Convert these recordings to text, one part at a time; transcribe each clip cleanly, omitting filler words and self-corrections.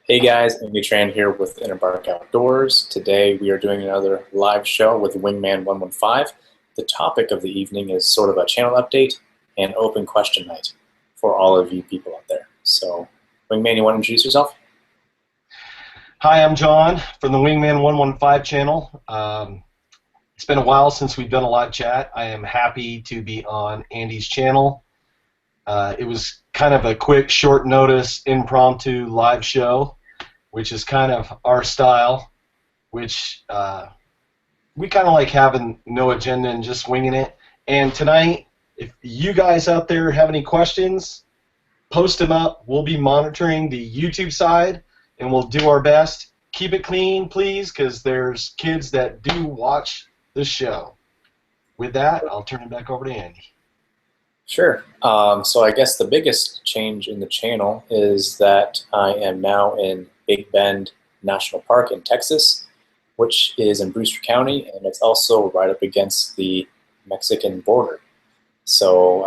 Hey guys, Andy Tran here with Interbark Outdoors. Today we are doing another live show with Wingman115. The topic of the evening is sort of a channel update and open question night for all of you people out there. So, Wingman, you want to introduce yourself? Hi, I'm John from the Wingman115 channel. It's been a while since we've done a live chat. I am happy to be on Andy's channel. It was kind of a quick, short notice, impromptu live show, which is kind of our style, which we kind of like having no agenda and just winging it. And tonight, if you guys out there have any questions, post them up. We'll be monitoring the YouTube side, and we'll do our best. Keep it clean, please, because there's kids that do watch the show. With that, I'll turn it back over to Andy. Sure. So I guess the biggest change in the channel is that I am now in Big Bend National Park in Texas, which is in Brewster County, and it's also right up against the Mexican border. So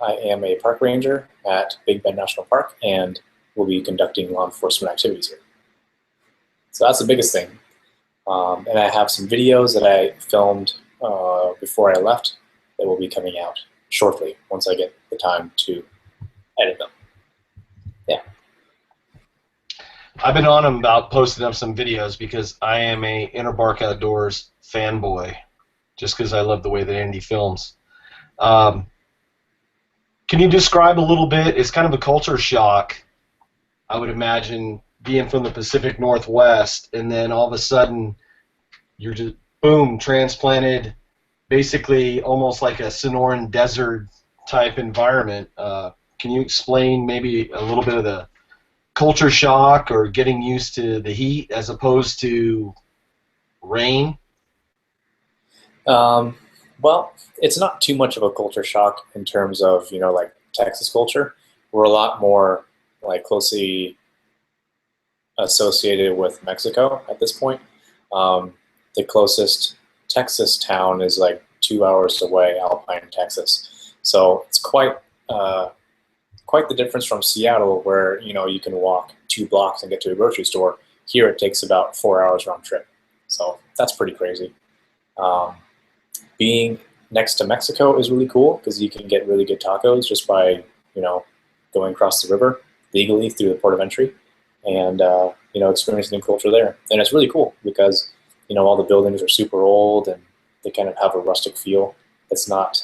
I am a park ranger at Big Bend National Park, and will be conducting law enforcement activities here. So that's the biggest thing. And I have some videos that I filmed before I left that will be coming out shortly once I get the time to edit them. Yeah. I've been on him about posting up some videos because I am a Interbark Outdoors fanboy, just because I love the way that Andy films. Can you describe a little bit? It's kind of a culture shock, I would imagine, being from the Pacific Northwest, and then all of a sudden you're just, boom, transplanted, basically almost like a Sonoran desert type environment. Can you explain maybe a little bit of the culture shock or getting used to the heat as opposed to rain? Well, it's not too much of a culture shock in terms of, like Texas culture. We're a lot more like closely associated with Mexico at this point. The closest Texas town is like 2 hours away, Alpine, Texas. So it's quite the difference from Seattle, where you can walk 2 blocks and get to a grocery store. Here it takes about 4 hours round trip. So that's pretty crazy. Being next to Mexico is really cool because you can get really good tacos just by going across the river legally through the port of entry, and experiencing the culture there. And it's really cool because all the buildings are super old and they kind of have a rustic feel. It's not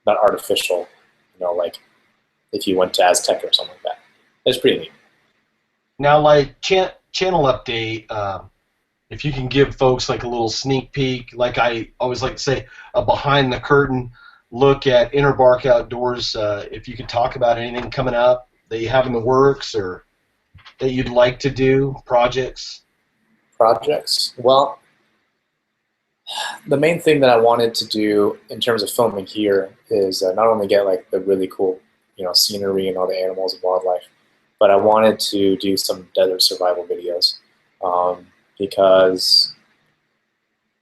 artificial, like if you went to Aztec or something like that. It's pretty neat. Now, like channel update, if you can give folks like a little sneak peek, like I always like to say, a behind the curtain look at Interbark Outdoors. If you could talk about anything coming up that you have in the works or that you'd like to do, projects. Well, the main thing that I wanted to do in terms of filming here is not only get like the really cool scenery and all the animals and wildlife, but I wanted to do some desert survival videos because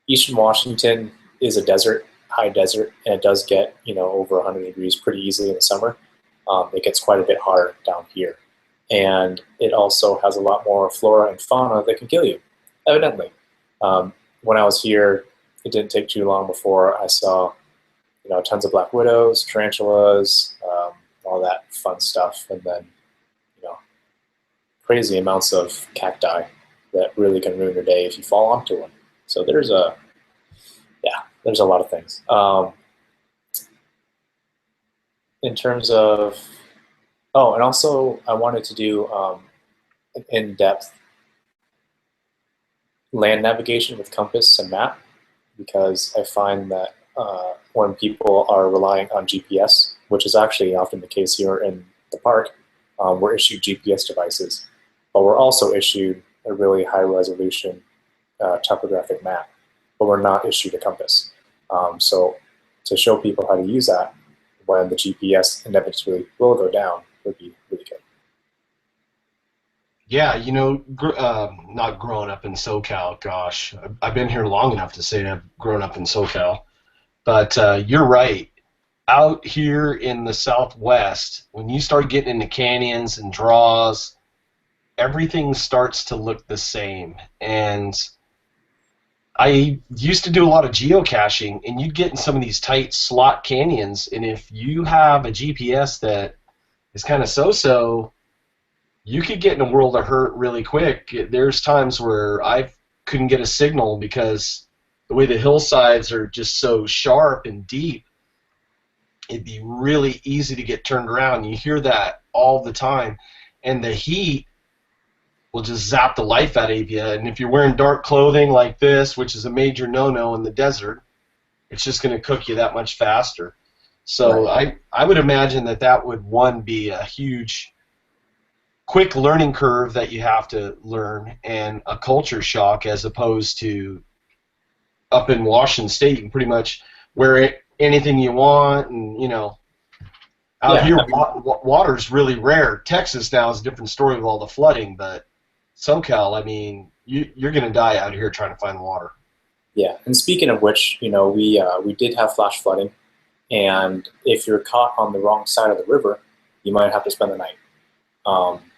Eastern Washington is a desert, high desert, and it does get over 100 degrees pretty easily in the summer. It gets quite a bit hotter down here, and it also has a lot more flora and fauna that can kill you, evidently. When I was here, it didn't take too long before I saw tons of black widows, tarantulas, all that fun stuff, and then crazy amounts of cacti that really can ruin your day if you fall onto one. So there's a lot of things. In terms of, and also I wanted to do an in-depth land navigation with compass and map, because I find that when people are relying on GPS, which is actually often the case here in the park, we're issued GPS devices, but we're also issued a really high-resolution topographic map, but we're not issued a compass. So to show people how to use that when the GPS inevitably will go down would be really good. Yeah, not growing up in SoCal, gosh, I've been here long enough to say I've grown up in SoCal, but you're right. Out here in the Southwest, when you start getting into canyons and draws, everything starts to look the same. And I used to do a lot of geocaching, and you'd get in some of these tight slot canyons, and if you have a GPS that is kind of so-so, you could get in a world of hurt really quick. There's times where I couldn't get a signal because the way the hillsides are just so sharp and deep, it'd be really easy to get turned around. You hear that all the time, and the heat will just zap the life out of you. And if you're wearing dark clothing like this, which is a major no-no in the desert, it's just going to cook you that much faster. So Right. I would imagine that would, one, be a huge, quick learning curve that you have to learn, and a culture shock, as opposed to up in Washington State, you can pretty much wear anything you want, and, you know, out Yeah. here, I mean, water's really rare. Texas now is a different story with all the flooding, but SoCal, I mean, you're going to die out here trying to find water. yeah. And speaking of which, we did have flash flooding, and if you're caught on the wrong side of the river, you might have to spend the night.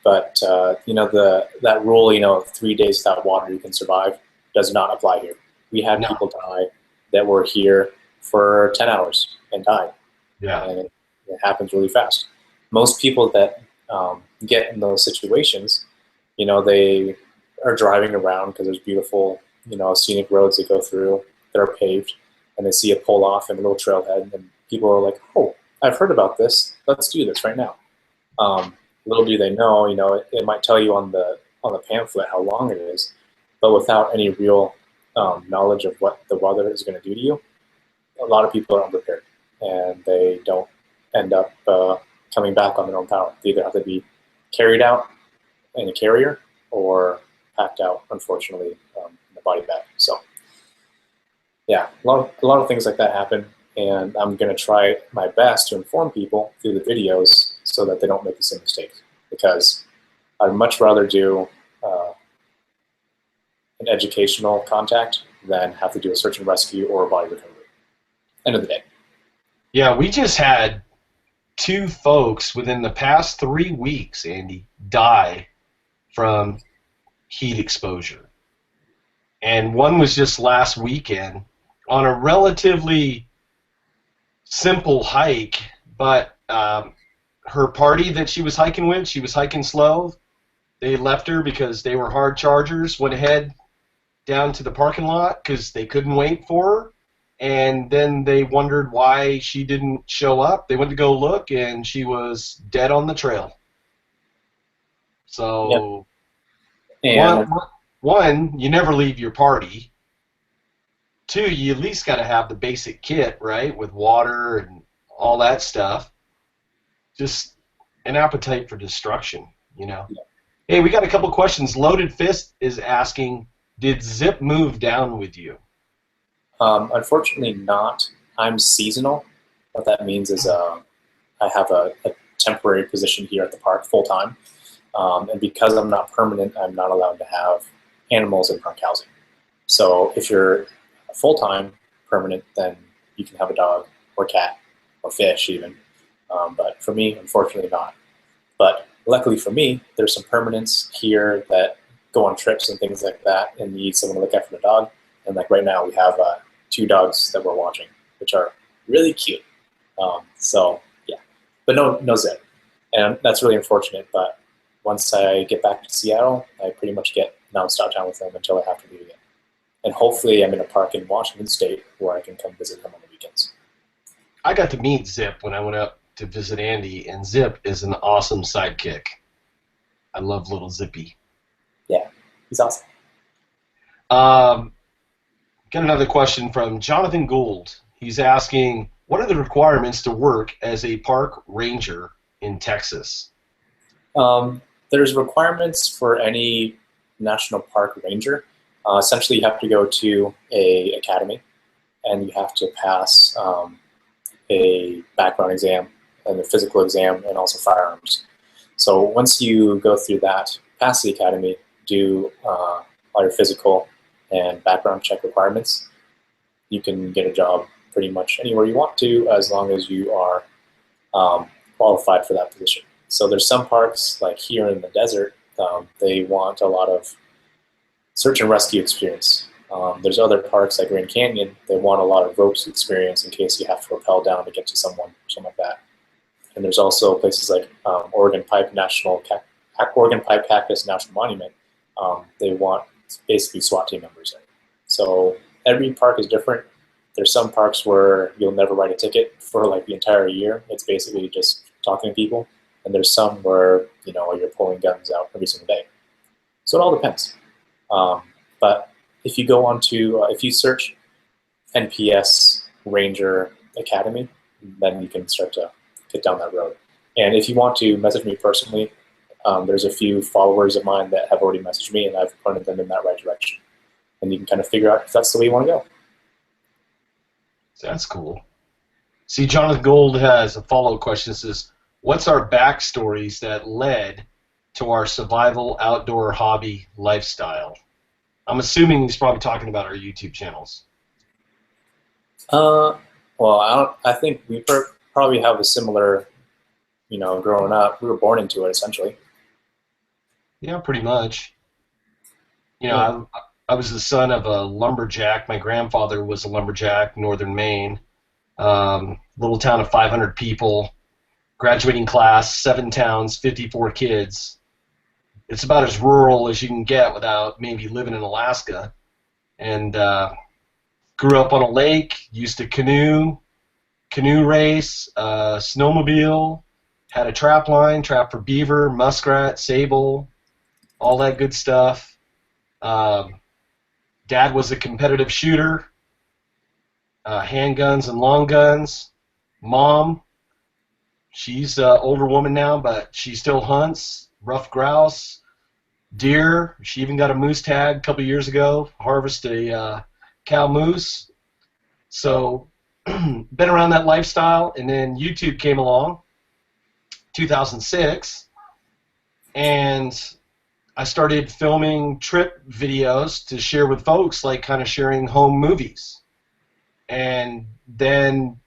But that rule, 3 days without water you can survive, does not apply here. We had No. people die that were here for 10 hours and died, Yeah. and it happens really fast. Most people that get in those situations, they are driving around because there's beautiful, scenic roads that go through that are paved, and they see a pull off and a little trailhead, and people are like, "Oh, I've heard about this. Let's do this right now." Little do they know, it might tell you on the pamphlet how long it is, but without any real knowledge of what the weather is going to do to you, a lot of people are unprepared, and they don't end up coming back on their own power. They either have to be carried out in a carrier or packed out, unfortunately, in the body bag. So, yeah, a lot of things like that happen, and I'm going to try my best to inform people through the videos so that they don't make the same mistakes. Because I'd much rather do an educational contact than have to do a search and rescue or a body recovery. End of the day. Yeah, we just had 2 folks within the past 3 weeks, Andy, die from heat exposure. And one was just last weekend on a relatively simple hike, but her party that she was hiking with, she was hiking slow. They left her because they were hard chargers, went ahead down to the parking lot because they couldn't wait for her, and then they wondered why she didn't show up. They went to go look, and she was dead on the trail. So, Yep. And one, you never leave your party. 2, you at least got to have the basic kit, right, with water and all that stuff. Just an appetite for destruction, you know. yeah. Hey, we got a couple questions. Loaded Fist is asking, did Zip move down with you? Unfortunately not. I'm seasonal. What that means is I have a temporary position here at the park full-time. And because I'm not permanent, I'm not allowed to have animals in park housing. So if you're full-time permanent, then you can have a dog or cat or fish even. But for me, unfortunately not. But luckily for me, there's some permanents here that go on trips and things like that and need someone to look after the dog. And like right now, we have 2 dogs that we're watching, which are really cute. So yeah, but no Zip. And that's really unfortunate, but once I get back to Seattle, I pretty much get nonstop time with them until I have to leave again. And hopefully I'm in a park in Washington State where I can come visit him on the weekends. I got to meet Zip when I went up to visit Andy, and Zip is an awesome sidekick. I love little Zippy. Yeah, he's awesome. Got another question from Jonathan Gould. He's asking, what are the requirements to work as a park ranger in Texas? There's requirements for any national park ranger. Essentially, you have to go to a academy, and you have to pass a background exam and a physical exam, and also firearms. So once you go through that, pass the academy, do all your physical and background check requirements, you can get a job pretty much anywhere you want to, as long as you are qualified for that position. So there's some parks, like here in the desert, They want a lot of search and rescue experience. There's other parks like Grand Canyon. They want a lot of ropes experience in case you have to rappel down to get to someone, something like that. And there's also places like Oregon Pipe Cactus National Monument. They want basically SWAT team members in. So every park is different. There's some parks where you'll never write a ticket for like the entire year. It's basically just talking to people. And there's some where you're pulling guns out every single day. So it all depends. But if you go on to if you search NPS Ranger Academy, then you can start to get down that road. And if you want to message me personally, there's a few followers of mine that have already messaged me, and I've pointed them in that right direction. And you can kind of figure out if that's the way you want to go. That's cool. See, Jonathan Gold has a follow-up question. It says, what's our backstories that led to our survival outdoor hobby lifestyle? I'm assuming he's probably talking about our YouTube channels. Well, I think we probably have a similar, growing up. We were born into it, essentially. Yeah, pretty much. I was the son of a lumberjack. My grandfather was a lumberjack, northern Maine. Little town of 500 people. Graduating class, 7 towns, 54 kids. It's about as rural as you can get without maybe living in Alaska. And grew up on a lake, used to canoe race, snowmobile, had a trap line, trap for beaver, muskrat, sable, all that good stuff. Dad was a competitive shooter, handguns and long guns. Mom, she's an older woman now, but she still hunts, rough grouse, deer. She even got a moose tag a couple years ago, harvested a cow moose. So, been around that lifestyle, and then YouTube came along, 2006, and I started filming trip videos to share with folks, like kind of sharing home movies. And then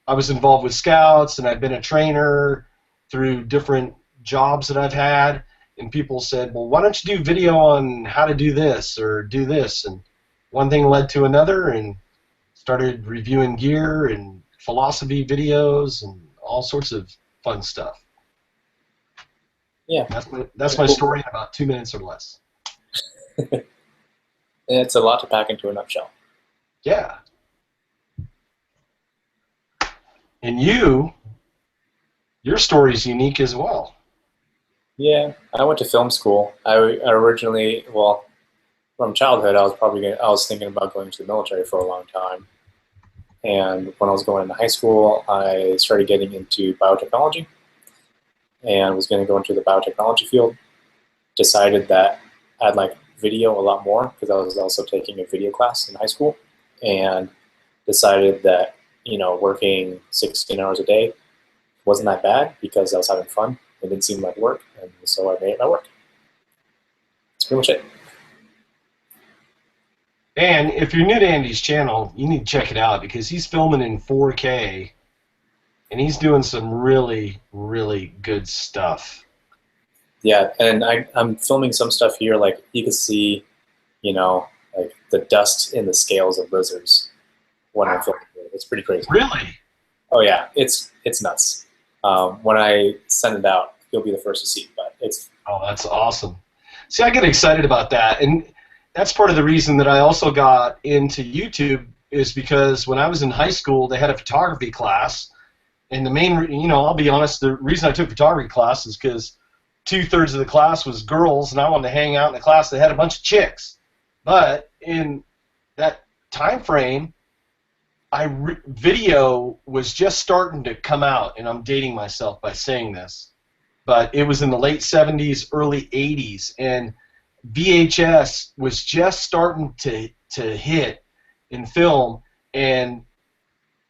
I was involved with Scouts, and I've been a trainer through different jobs that I've had, and people said, well, why don't you do video on how to do this or do this? And one thing led to another, and started reviewing gear and philosophy videos and all sorts of fun stuff. Yeah, that's my story in about 2 minutes or less. It's a lot to pack into a nutshell. Yeah. And your story is unique as well. Yeah, I went to film school. I originally, well, from childhood, I was thinking about going to the military for a long time. And when I was going into high school, I started getting into biotechnology, and was going to go into the biotechnology field. Decided that I'd like video a lot more because I was also taking a video class in high school, and decided that working 16 hours a day wasn't that bad because I was having fun. It didn't seem like work, and so I made it my work. That's pretty much it. And if you're new to Andy's channel, you need to check it out because he's filming in 4K. And he's doing some really, really good stuff. Yeah, and I'm filming some stuff here. Like you can see, like the dust in the scales of lizards when I'm filming it. It's pretty crazy. Really? Oh yeah, it's nuts. When I send it out, you'll be the first to see. But it's that's awesome. See, I get excited about that, and that's part of the reason that I also got into YouTube is because when I was in high school, they had a photography class. And the main, I'll be honest, the reason I took photography class is because 2/3 of the class was girls, and I wanted to hang out in a class that had a bunch of chicks. But in that time frame, video was just starting to come out, and I'm dating myself by saying this, but it was in the late 70s, early 80s, and VHS was just starting to hit in film, and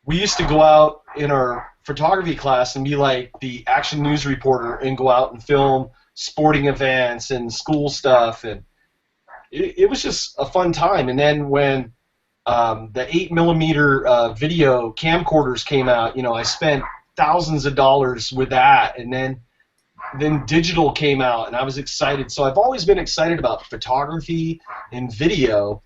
we used to go out in our photography class and be like the action news reporter and go out and film sporting events and school stuff, and it was just a fun time. And then when the 8mm video camcorders came out, I spent thousands of dollars with that, and then then digital came out, and I was excited. So I've always been excited about photography and video,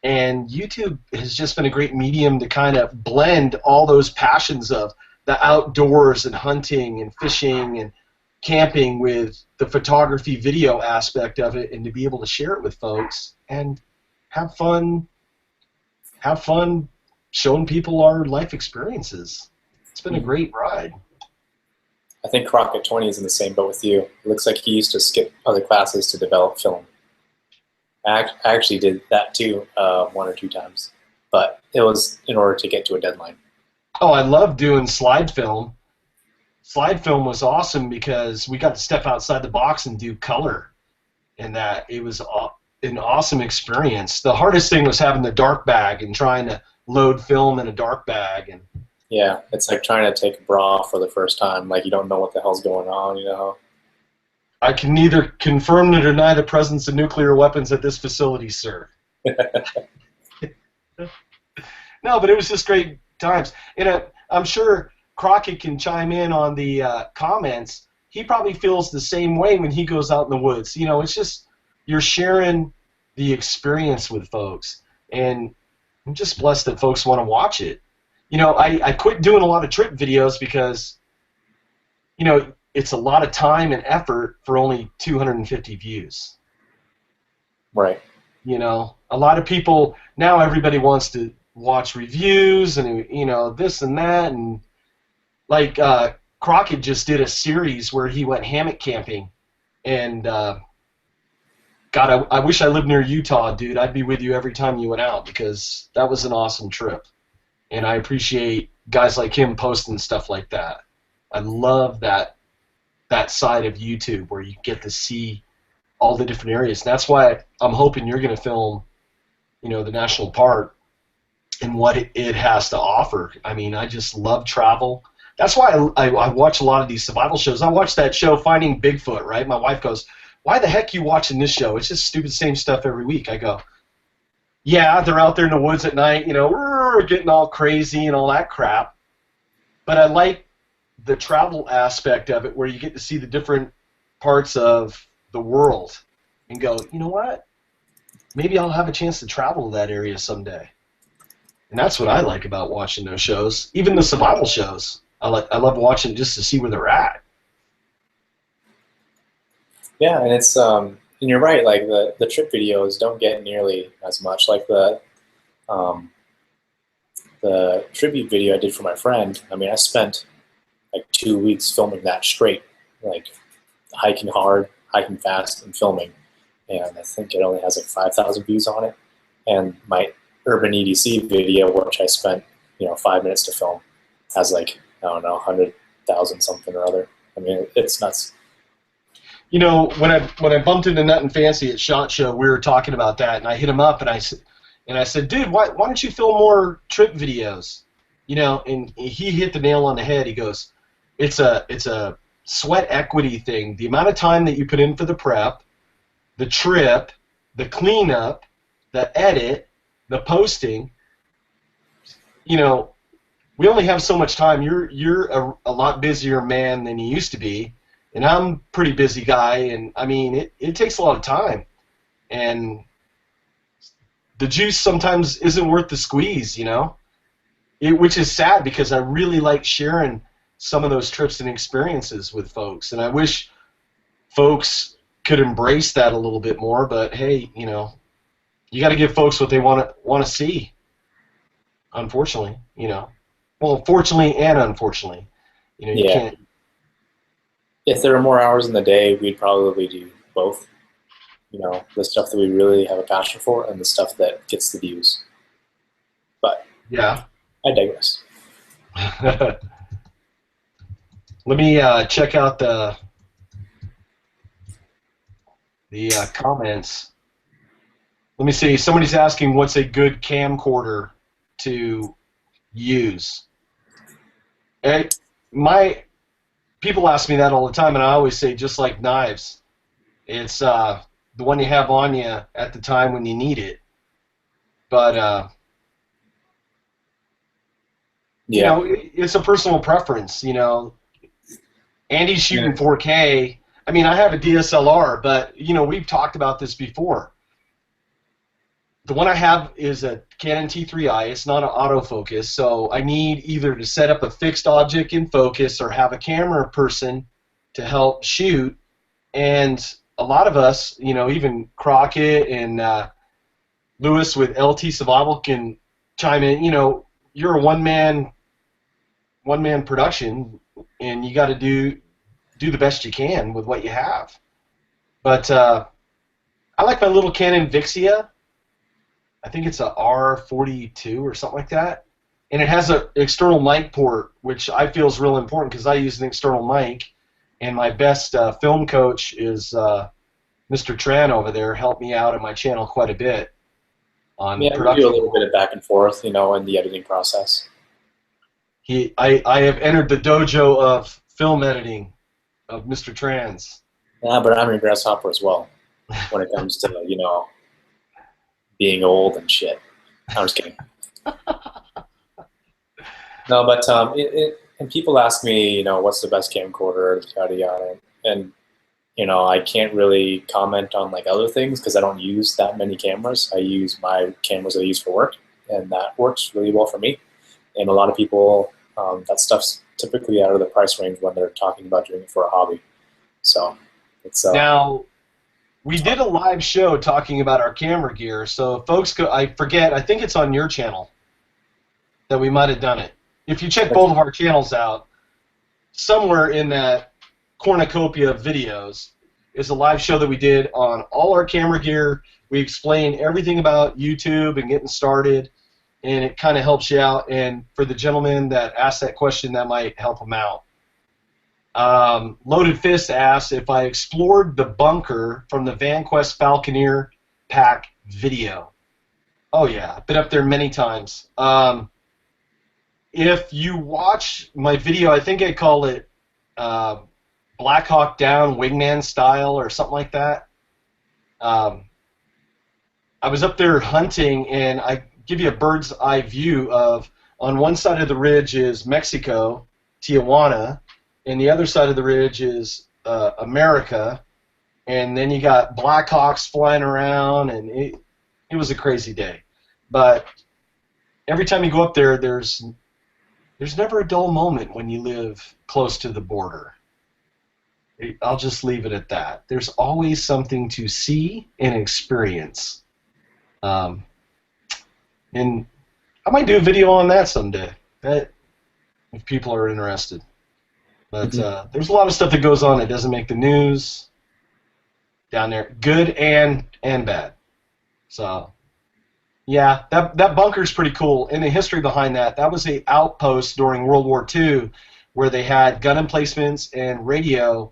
and YouTube has just been a great medium to kind of blend all those passions of the outdoors and hunting and fishing and camping with the photography video aspect of it, and to be able to share it with folks and have fun showing people our life experiences. It's been a great ride. I think Crockett 20 is in the same boat with you. It looks like he used to skip other classes to develop film. I actually did that too 1 or 2 times, but it was in order to get to a deadline. Oh, I love doing slide film. Slide film was awesome because we got to step outside the box and do color, and that it was an awesome experience. The hardest thing was having the dark bag and trying to load film in a dark bag. And yeah, it's like trying to take a bra for the first time. Like you don't know what the hell's going on, you know. I can neither confirm nor deny the presence of nuclear weapons at this facility, sir. No, but it was just great times. And I'm sure Crockett can chime in on the comments. He probably feels the same way when he goes out in the woods. You know, it's just you're sharing the experience with folks. And I'm just blessed that folks want to watch it. You know, I quit doing a lot of trip videos because, you know, it's a lot of time and effort for only 250 views. Right. You know, a lot of people, now everybody wants to watch reviews and, you know, this and that. And like Crockett just did a series where he went hammock camping. And, God, I wish I lived near Utah, dude. I'd be with you every time you went out because that was an awesome trip. And I appreciate guys like him posting stuff like that. I love that side of YouTube where you get to see all the different areas. And that's why I'm hoping you're going to film, you know, the national park and what it has to offer. I mean, I just love travel. That's why I watch a lot of these survival shows. I watch that show Finding Bigfoot, right? My wife goes, "Why the heck are you watching this show? It's just stupid same stuff every week." I go, "Yeah, they're out there in the woods at night, you know, getting all crazy and all that crap. But I like the travel aspect of it where you get to see the different parts of the world and go, you know what? Maybe I'll have a chance to travel to that area someday." And that's what I like about watching those shows. Even the survival shows. I love watching just to see where they're at. Yeah, and it's and you're right. Like the trip videos don't get nearly as much. Like the tribute video I did for my friend. I mean, I spent like 2 weeks filming that straight, like hiking hard, hiking fast, and filming. And I think it only has like 5,000 views on it. And my urban EDC video, which I spent 5 minutes to film, has like, I don't know, 100,000 something or other. I mean, it's nuts. You know, when I bumped into Nut and Fancy at SHOT Show, we were talking about that, and I hit him up and I said, "Dude, why don't you film more trip videos?" You know, and he hit the nail on the head. He goes, It's a sweat equity thing. The amount of time that you put in for the prep, the trip, the cleanup, the edit, the posting. You know, we only have so much time. You're a lot busier man than you used to be, and I'm a pretty busy guy. And I mean, it takes a lot of time, and the juice sometimes isn't worth the squeeze. You know, which is sad because I really like sharing some of those trips and experiences with folks, and I wish folks could embrace that a little bit more. But hey, you know, you got to give folks what they want to see. Unfortunately, you know, well, fortunately and unfortunately, you know, you can't. If there were more hours in the day, we'd probably do both. You know, the stuff that we really have a passion for and the stuff that gets the views. But yeah, I digress. Let me check out the comments. Let me see. Somebody's asking what's a good camcorder to use. And people ask me that all the time, and I always say just like knives. It's the one you have on you at the time when you need it. But you know, it's a personal preference. You know, Andy's shooting Yeah. 4K. I mean, I have a DSLR, but you know, we've talked about this before. The one I have is a Canon T3i. It's not an autofocus, so I need either to set up a fixed object in focus or have a camera person to help shoot. And a lot of us, you know, even Crockett and Lewis with LT Survival can chime in. You know, you're a one man production, and you got to do the best you can with what you have. But I like my little Canon Vixia. I think it's a R42 or something like that, and it has an external mic port, which I feel is real important because I use an external mic. And my best film coach is Mr. Tran over there. Helped me out on my channel quite a bit on Yeah, we do a production. little bit of back and forth, you know, in the editing process. I have entered the dojo of film editing of Mr. Trans. Yeah, but I'm a grasshopper as well when it comes to, you know, being old and shit. I'm just kidding. No, but and people ask me, you know, what's the best camcorder, yada yada, and you know, I can't really comment on like other things because I don't use that many cameras. I use my cameras I use for work, and that works really well for me. And a lot of people, that stuff's typically out of the price range when they're talking about doing it for a hobby. So it's Now, we did a live show talking about our camera gear, so folks go. I forget. I think it's on your channel that we might have done it. If you check both of our channels out, somewhere in that cornucopia of videos is a live show that we did on all our camera gear. We explain everything about YouTube and getting started, and it kind of helps you out. And for the gentleman that asked that question, that might help him out. Loaded Fist asked if I explored the bunker from the VanQuest Falconeer pack video. Oh yeah, I've been up there many times. If you watch my video, I think I call it Black Hawk Down Wingman style or something like that. I was up there hunting, and I give you a bird's eye view of, on one side of the ridge is Mexico, Tijuana, and the other side of the ridge is America, and then you got Black Hawks flying around, and it was a crazy day. But every time you go up there, there's never a dull moment when you live close to the border. I'll just leave it at that. There's always something to see and experience. And I might do a video on that someday, if people are interested. But there's a lot of stuff that goes on that doesn't make the news down there, good and bad. So, yeah, that bunker's pretty cool. And the history behind that was an outpost during World War II where they had gun emplacements and radio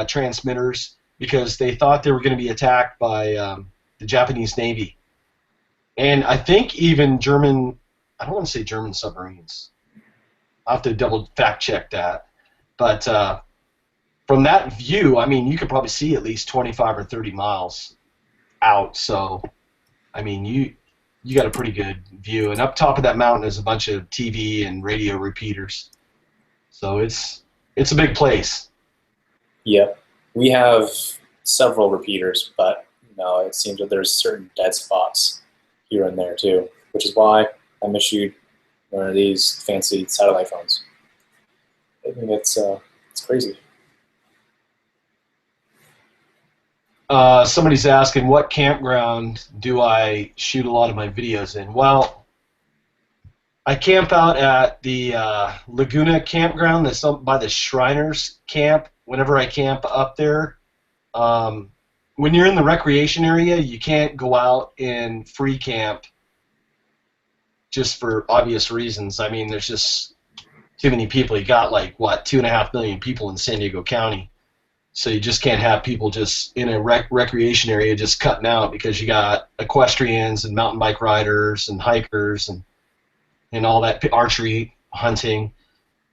transmitters because they thought they were going to be attacked by the Japanese Navy. And I think even German, I don't want to say German submarines. I'll have to double fact check that. But from that view, I mean, you could probably see at least 25 or 30 miles out. So, I mean, you got a pretty good view. And up top of that mountain is a bunch of TV and radio repeaters. So it's a big place. yeah, we have several repeaters, but you know, it seems that there's certain dead spots here and there too, which is why I'm issued one of these fancy satellite phones. I think it's crazy. Somebody's asking, what campground do I shoot a lot of my videos in? Well, I camp out at the Laguna campground that's up by the Shriners camp. Whenever I camp up there, when you're in the recreation area, you can't go out in free camp just for obvious reasons. I mean, there's just too many people. You got like, what, 2.5 million people in San Diego County. So you just can't have people just in a recreation area just cutting out because you got equestrians and mountain bike riders and hikers and all that, archery, hunting.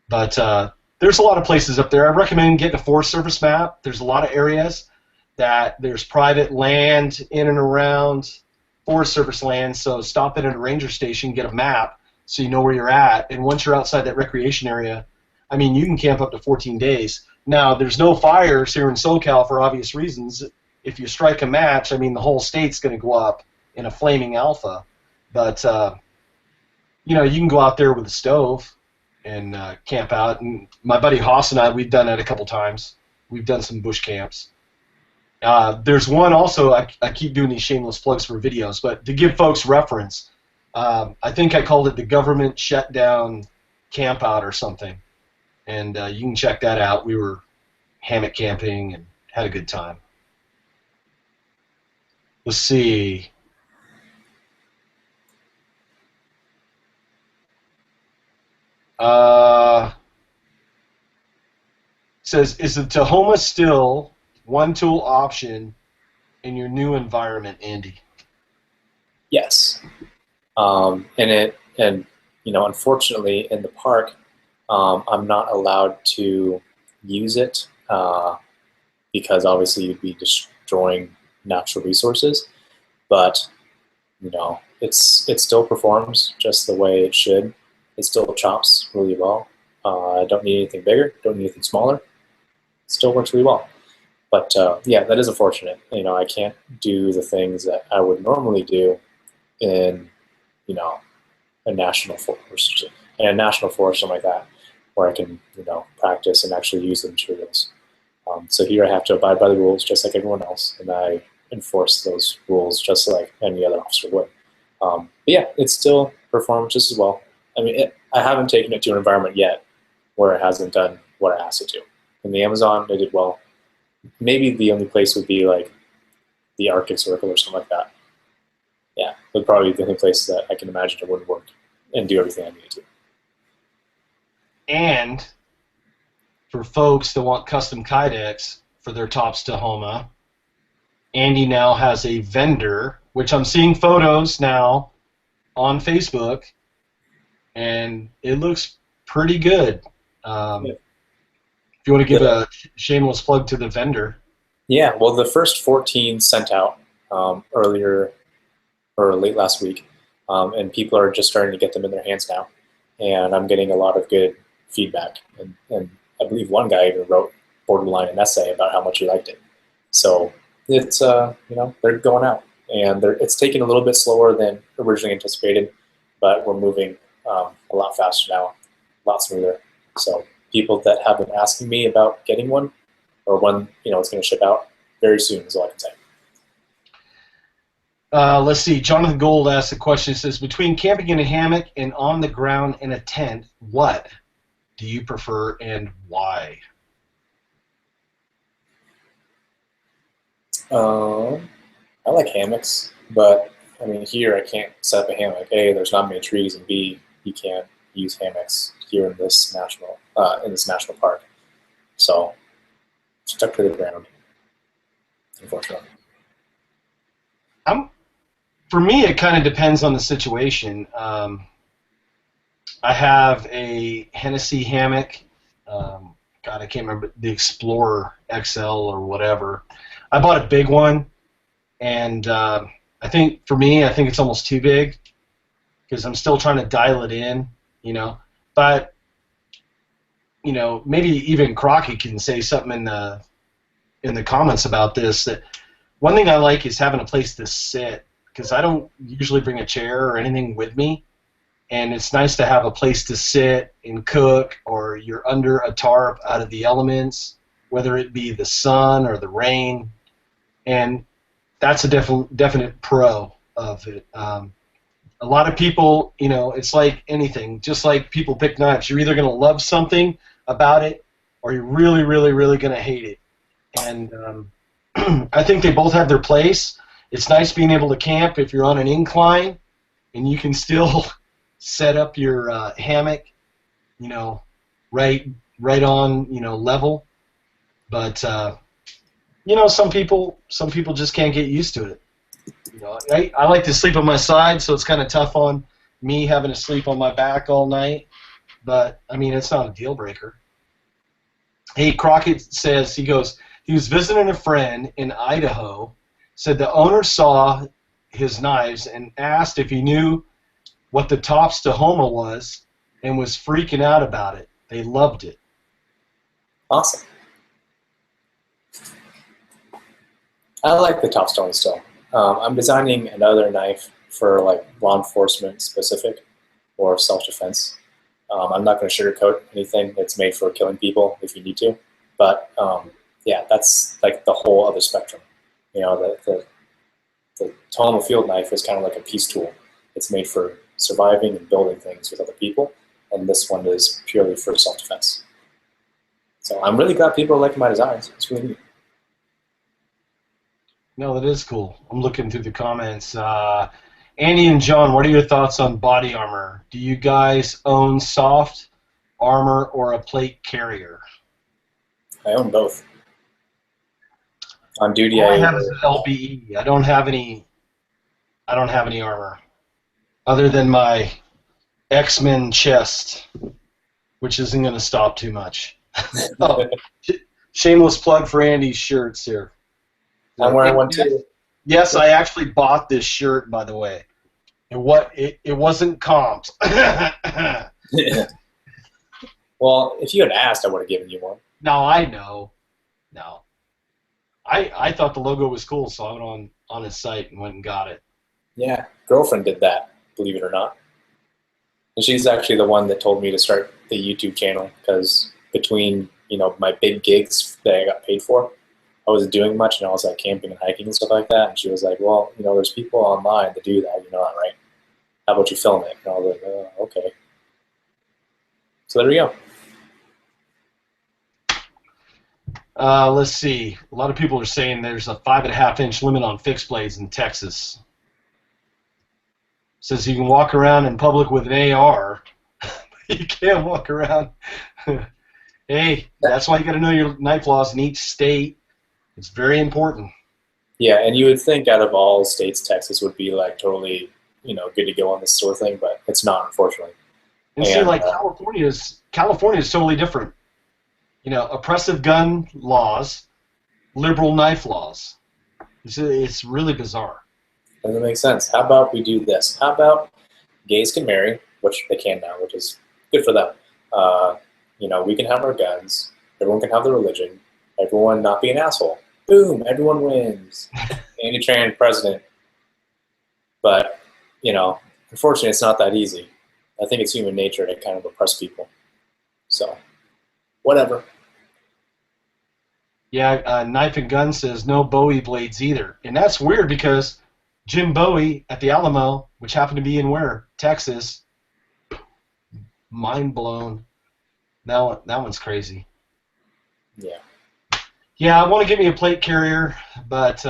But there's a lot of places up there. I recommend getting a Forest Service map. There's a lot of areas that there's private land in and around Forest Service land, so stop in at a ranger station, get a map so you know where you're at, and once you're outside that recreation area, I mean, you can camp up to 14 days. Now, there's no fires here in SoCal for obvious reasons. If you strike a match, I mean, the whole state's going to go up in a flaming alpha. But, you know, you can go out there with a stove and camp out. And my buddy Haas and I, we've done that a couple times. We've done some bush camps. There's one also, I keep doing these shameless plugs for videos, but to give folks reference, I think I called it the government shutdown camp out or something. And you can check that out. We were hammock camping and had a good time. Let's see. Says, is the Tahome still one-tool option in your new environment, Andy? Yes. And you know, unfortunately, in the park, I'm not allowed to use it because obviously you'd be destroying natural resources. But you know, it still performs just the way it should. It still chops really well. I don't need anything bigger. Don't need anything smaller. It still works really well. But yeah, that is unfortunate. You know, I can't do the things that I would normally do in, you know, a national forest, in a national forest, something like that, where I can, you know, practice and actually use the materials. So here I have to abide by the rules just like everyone else, and I enforce those rules just like any other officer would. But yeah, it still performs just as well. I mean, I haven't taken it to an environment yet where it hasn't done what I asked it to. In the Amazon, it did well. Maybe the only place would be like the Arctic Circle or something like that. Yeah, would probably be the only place that I can imagine it wouldn't work and do everything I need to. And for folks that want custom kydex for their tops Tahome, Andy now has a vendor, which I'm seeing photos now on Facebook, and it looks pretty good. If you want to give a shameless plug to the vendor. Yeah, well, the first 14 sent out earlier or late last week, and people are just starting to get them in their hands now, and I'm getting a lot of good feedback, and I believe one guy even wrote borderline an essay about how much he liked it. So it's you know, they're going out, and it's taking a little bit slower than originally anticipated, but we're moving a lot faster now, a lot smoother. So people that have been asking me about getting one, or when, you know, it's going to ship out very soon is all I can say. Let's see. Jonathan Gold asked a question. It says, between camping in a hammock and on the ground in a tent, what do you prefer and why? I like hammocks, but I mean, here I can't set up a hammock. A, there's not many trees, and B, you can't use hammocks here in this national park. So stuck to the ground, unfortunately. For me, it kind of depends on the situation. I have a Hennessy hammock. God, I can't remember, the Explorer XL or whatever. I bought a big one, and I think for me, I think it's almost too big because I'm still trying to dial it in, you know. But you know, maybe even Crocky can say something in the comments about this. That one thing I like is having a place to sit, because I don't usually bring a chair or anything with me, and it's nice to have a place to sit and cook, or you're under a tarp out of the elements, whether it be the sun or the rain, and that's a definite pro of it. A lot of people, you know, it's like anything, just like people pick knives. You're either going to love something about it, or you're really, really, really going to hate it. And I think they both have their place. It's nice being able to camp if you're on an incline, and you can still set up your hammock, you know, right on, you know, level. But you know, some people just can't get used to it. You know, I like to sleep on my side, so it's kind of tough on me having to sleep on my back all night. But I mean, it's not a deal breaker. Hey, Crockett says, he was visiting a friend in Idaho. Said the owner saw his knives and asked if he knew what the tops Tahome was, and was freaking out about it. They loved it. Awesome. I like the top stone still. I'm designing another knife for like law enforcement specific or self-defense. I'm not going to sugarcoat anything. It's made for killing people if you need to. But yeah, that's like the whole other spectrum. You know, the Tahome field knife is kind of like a peace tool. It's made for surviving and building things with other people, and this one is purely for self-defense. So I'm really glad people are liking my designs. It's really neat. No, that is cool. I'm looking through the comments. Andy and John, what are your thoughts on body armor? Do you guys own soft armor or a plate carrier? I own both. On duty, All I have is an LBE. I don't have any armor other than my X-Men chest, which isn't going to stop too much. Oh, shameless plug for Andy's shirts here. I'm wearing one too. Yes, I actually bought this shirt, by the way. It wasn't comped. Well, if you had asked, I would have given you one. No, I know. No. I thought the logo was cool, so I went on his site and went and got it. Yeah, girlfriend did that, believe it or not. And she's actually the one that told me to start the YouTube channel, because between, you know, my big gigs that I got paid for, I wasn't doing much, and I was like camping and hiking and stuff like that. And she was like, "Well, you know, there's people online that do that. You know that, right? How about you film it?" And I was like, "Oh, okay." So there we go. Let's see. A lot of people are saying there's a 5.5-inch limit on fixed blades in Texas. Says you can walk around in public with an AR. You can't walk around. Hey, that's why you got to know your knife laws in each state. It's very important. Yeah, and you would think out of all states, Texas would be like totally, you know, good to go on this sort of thing, but it's not, unfortunately. And see, like California is totally different. You know, oppressive gun laws, liberal knife laws. It's really bizarre. Doesn't make sense. How about we do this? How about gays can marry, which they can now, which is good for them. You know, we can have our guns. Everyone can have their religion. Everyone not be an asshole. Boom, everyone wins. Anti-trans president. But, you know, unfortunately, it's not that easy. I think it's human nature to kind of oppress people. So, whatever. Yeah, Knife and Gun says no Bowie blades either. And that's weird because Jim Bowie at the Alamo, which happened to be in where? Texas. Mind blown. That one's crazy. Yeah. Yeah, I want to give me a plate carrier, but,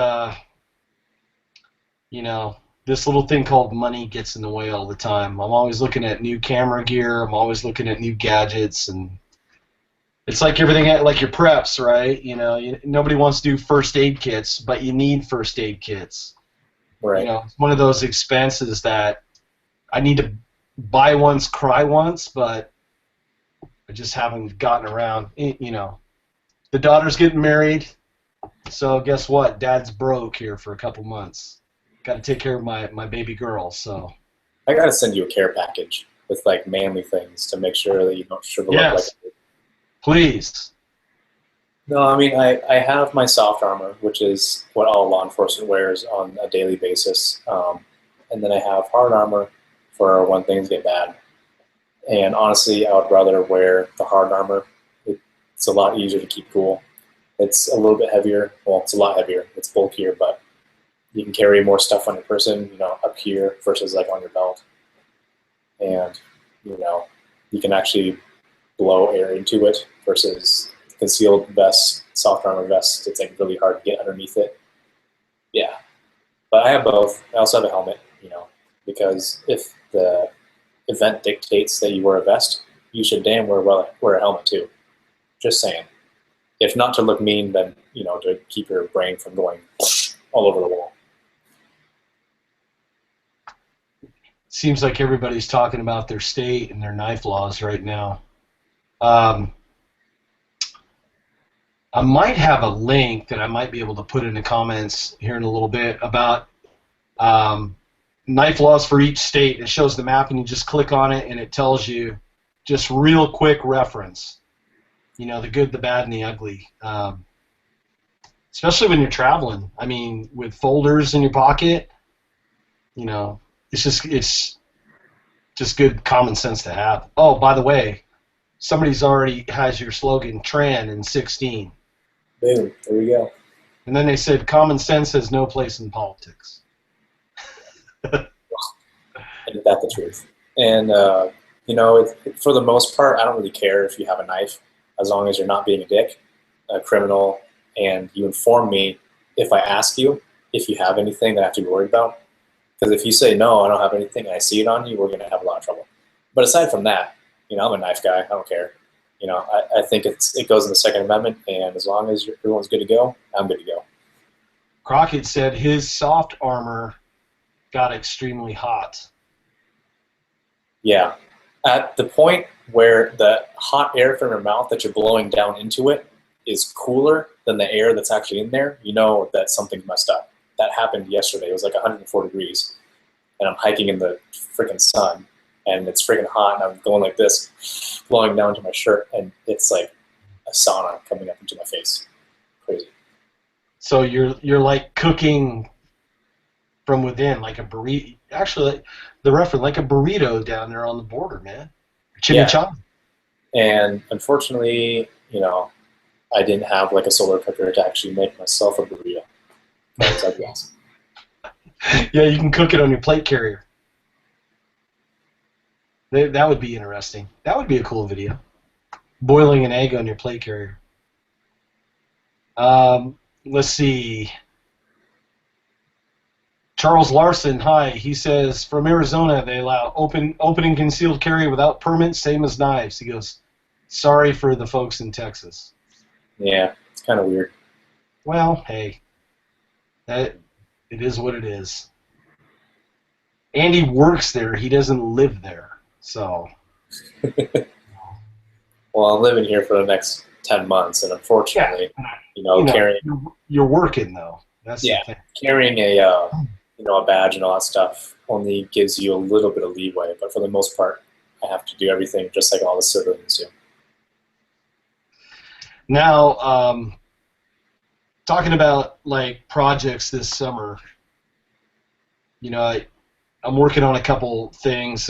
you know, this little thing called money gets in the way all the time. I'm always looking at new camera gear. I'm always looking at new gadgets, and it's like everything, like your preps, right? You know, nobody wants to do first aid kits, but you need first aid kits. Right. You know, it's one of those expenses that I need to buy once, cry once, but I just haven't gotten around. You know, the daughter's getting married, so guess what? Dad's broke here for a couple months. Got to take care of my baby girl, so. I got to send you a care package with, like, manly things to make sure that you don't shrivel up like a... Please. No, I mean, I have my soft armor, which is what all law enforcement wears on a daily basis. And then I have hard armor for when things get bad. And honestly, I would rather wear the hard armor. It's a lot easier to keep cool. It's a little bit heavier. Well, it's a lot heavier. It's bulkier, but you can carry more stuff on your person, you know, up here versus like on your belt. And, you know, you can actually blow air into it versus concealed vest, soft armor vest. It's like really hard to get underneath it. Yeah, but I have both. I also have a helmet, you know, because if the event dictates that you wear a vest, you should damn well wear a helmet too. Just saying. If not to look mean, then, you know, to keep your brain from going all over the wall. Seems like everybody's talking about their state and their knife laws right now. I might have a link that I might be able to put in the comments here in a little bit about knife laws for each state. It shows the map, and you just click on it, and it tells you just real quick reference. You know, the good, the bad, and the ugly. especially when you're traveling. I mean, with folders in your pocket, it's just good common sense to have. Oh, by the way, somebody's already has your slogan Tran in 16. Boom, there we go. And then they said common sense has no place in politics. Isn't that the truth? And for the most part, I don't really care if you have a knife, as long as you're not being a dick, a criminal, and you inform me if I ask you if you have anything that I have to be worried about. Because if you say no, I don't have anything, and I see it on you, we're going to have a lot of trouble. But aside from that, I'm a knife guy. I don't care. I think it goes in the Second Amendment, and as long as everyone's good to go, I'm good to go. Crockett said his soft armor got extremely hot. Yeah. At the point where the hot air from your mouth that you're blowing down into it is cooler than the air that's actually in there, you know that something's messed up. That happened yesterday. It was like 104 degrees, and I'm hiking in the freaking sun, and it's freaking hot, and I'm going like this, blowing down to my shirt, and it's like a sauna coming up into my face. Crazy. So you're like cooking from within, like a burrito. Actually, the reference, like a burrito down there on the border, man. Chimichanga. Yeah. And unfortunately, I didn't have like a solar cooker to actually make myself a burrito. That'd be awesome. Yeah, you can cook it on your plate carrier. That would be interesting. That would be a cool video. Boiling an egg on your plate carrier. Let's see. Charles Larson, hi. He says, from Arizona, they allow open and concealed carry without permit, same as knives. He goes, sorry for the folks in Texas. Yeah, it's kind of weird. Well, hey, it is what it is. Andy works there. He doesn't live there, so. Well, I'm living here for the next 10 months, and unfortunately, carrying. You're working though. That's the thing. Carrying a badge and all that stuff only gives you a little bit of leeway, but for the most part, I have to do everything just like all the civilians do. Now, talking about like projects this summer, I'm working on a couple things.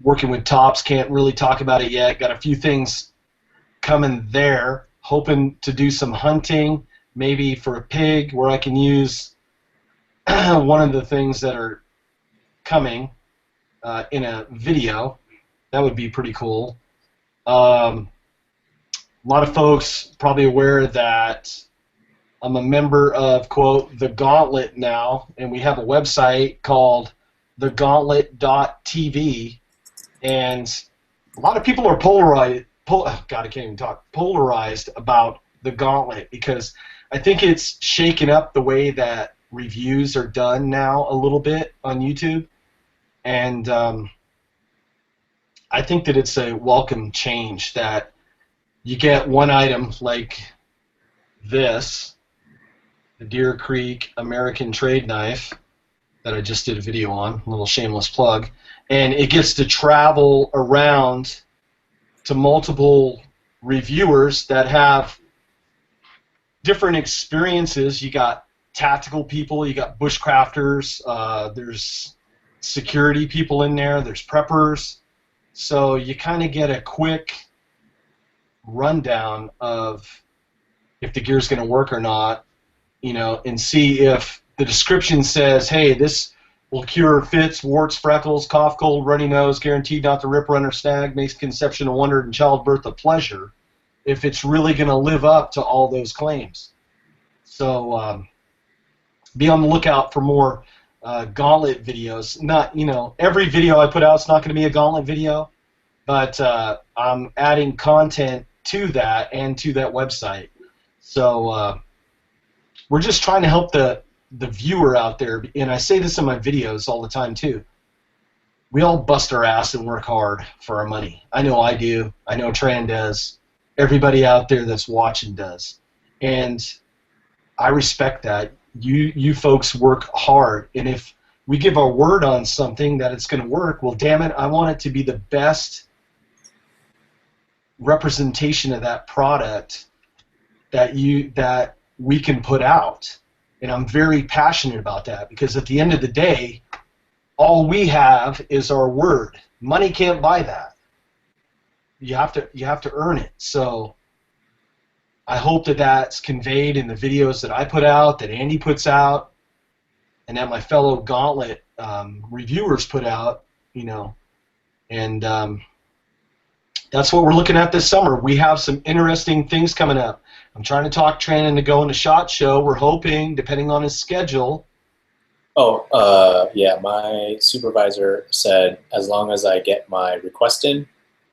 Working with tops, can't really talk about it yet. Got a few things coming there. Hoping to do some hunting, maybe for a pig, where I can use one of the things that are coming in a video. That would be pretty cool. A lot of folks probably aware that I'm a member of, quote, the Gauntlet now, and we have a website called thegauntlet.tv, and a lot of people are polarized about the Gauntlet, because I think it's shaken up the way that reviews are done now a little bit on YouTube, and I think that it's a welcome change that you get one item like this, the Deer Creek American Trade Knife that I just did a video on, a little shameless plug, and it gets to travel around to multiple reviewers that have different experiences. You got tactical people, you got bushcrafters, there's security people in there, there's preppers, so you kind of get a quick rundown of if the gear's going to work or not, and see if the description says, hey, this will cure fits, warts, freckles, cough, cold, runny nose, guaranteed not to rip, run, or snag, makes conception a wonder and childbirth a pleasure, if it's really going to live up to all those claims. So be on the lookout for more Gauntlet videos. Not, every video I put out is not going to be a Gauntlet video, but I'm adding content to that and to that website. So we're just trying to help the viewer out there, and I say this in my videos all the time too. We all bust our ass and work hard for our money. I know I do. I know Tran does. Everybody out there that's watching does. And I respect that. You folks work hard, and if we give our word on something that it's going to work, well, damn it, I want it to be the best representation of that product that we can put out. And I'm very passionate about that, because at the end of the day, all we have is our word. Money can't buy that. You have to earn it. So I hope that that's conveyed in the videos that I put out, that Andy puts out, and that my fellow Gauntlet reviewers put out, you know. And that's what we're looking at this summer. We have some interesting things coming up. I'm trying to talk Trannon to go into SHOT Show. We're hoping, depending on his schedule. Oh, yeah, my supervisor said as long as I get my request in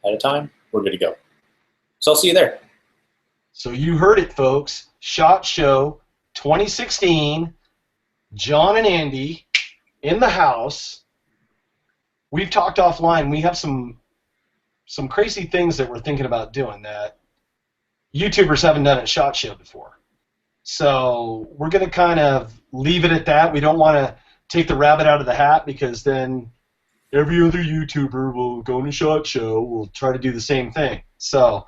at a time, we're good to go. So I'll see you there. So you heard it, folks. SHOT Show 2016, John and Andy in the house. We've talked offline. We have some crazy things that we're thinking about doing that YouTubers haven't done at SHOT Show before. So we're going to kind of leave it at that. We don't want to take the rabbit out of the hat, because then every other YouTuber will go to SHOT Show, will try to do the same thing. So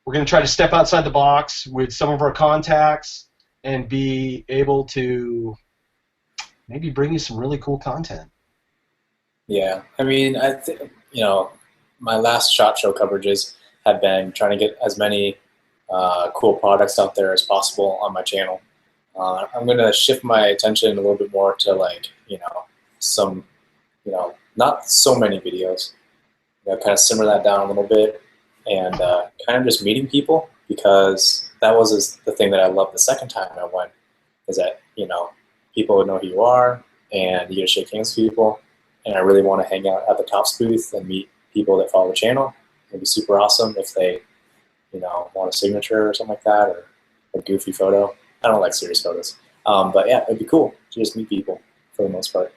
we're going to try to step outside the box with some of our contacts and be able to maybe bring you some really cool content. Yeah, I mean, you know, my last SHOT Show coverages have been trying to get as many cool products out there as possible on my channel. I'm going to shift my attention a little bit more to, like, you know, some, you know, not so many videos. You know, kind of simmer that down a little bit, and kind of just meeting people, because that was the thing that I loved the second time I went, is that, you know, people would know who you are, and you get to shake hands with people, and I really want to hang out at the Tops booth and meet people that follow the channel. It'd be super awesome if they, you know, want a signature or something like that, or a goofy photo. I don't like serious photos. But yeah, it'd be cool to just meet people for the most part.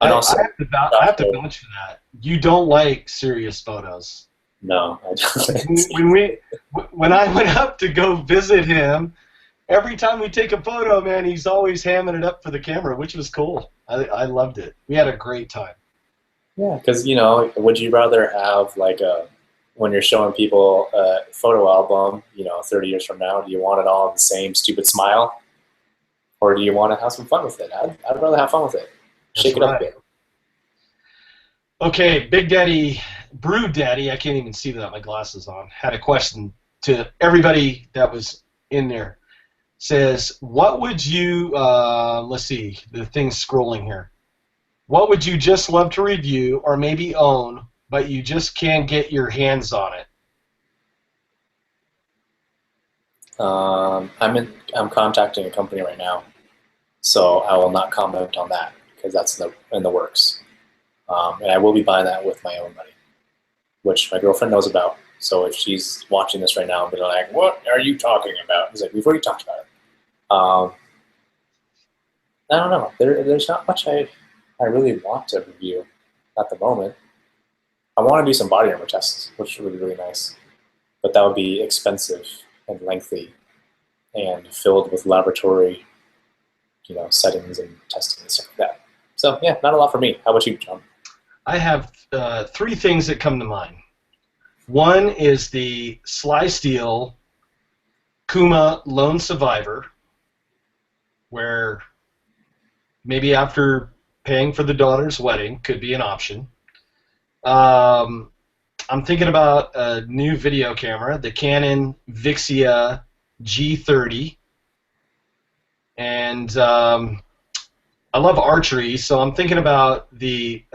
And also, I have to vouch for that. You don't like serious photos. No, I don't. When I went up to go visit him, every time we take a photo, man, he's always hamming it up for the camera, which was cool. I loved it. We had a great time. Yeah, because, you know, would you rather have, like, when you're showing people a photo album, you know, 30 years from now, do you want it all the same stupid smile? Or do you want to have some fun with it? I'd rather have fun with it. Shake it up a bit. Okay, Big Daddy, Brew Daddy, I can't even see without my glasses on, had a question to everybody that was in there. Says, what would you, let's see, the thing's scrolling here. What would you just love to review or maybe own, but you just can't get your hands on it? I'm contacting a company right now, so I will not comment on that, because that's in the works. And I will be buying that with my own money, which my girlfriend knows about. So if she's watching this right now and be like, "What are you talking about?" He's like, "We've already talked about it." I don't know. There's not much I really want to review at the moment. I want to do some body armor tests, which would be really nice, but that would be expensive and lengthy and filled with laboratory, you know, settings and testing and stuff like that. So yeah, not a lot for me. How about you, John? I have 3 things that come to mind. One is the Sly Steel Kuma Lone Survivor, where maybe after paying for the daughter's wedding could be an option. I'm thinking about a new video camera, the Canon Vixia G30, and I love archery, so I'm thinking about the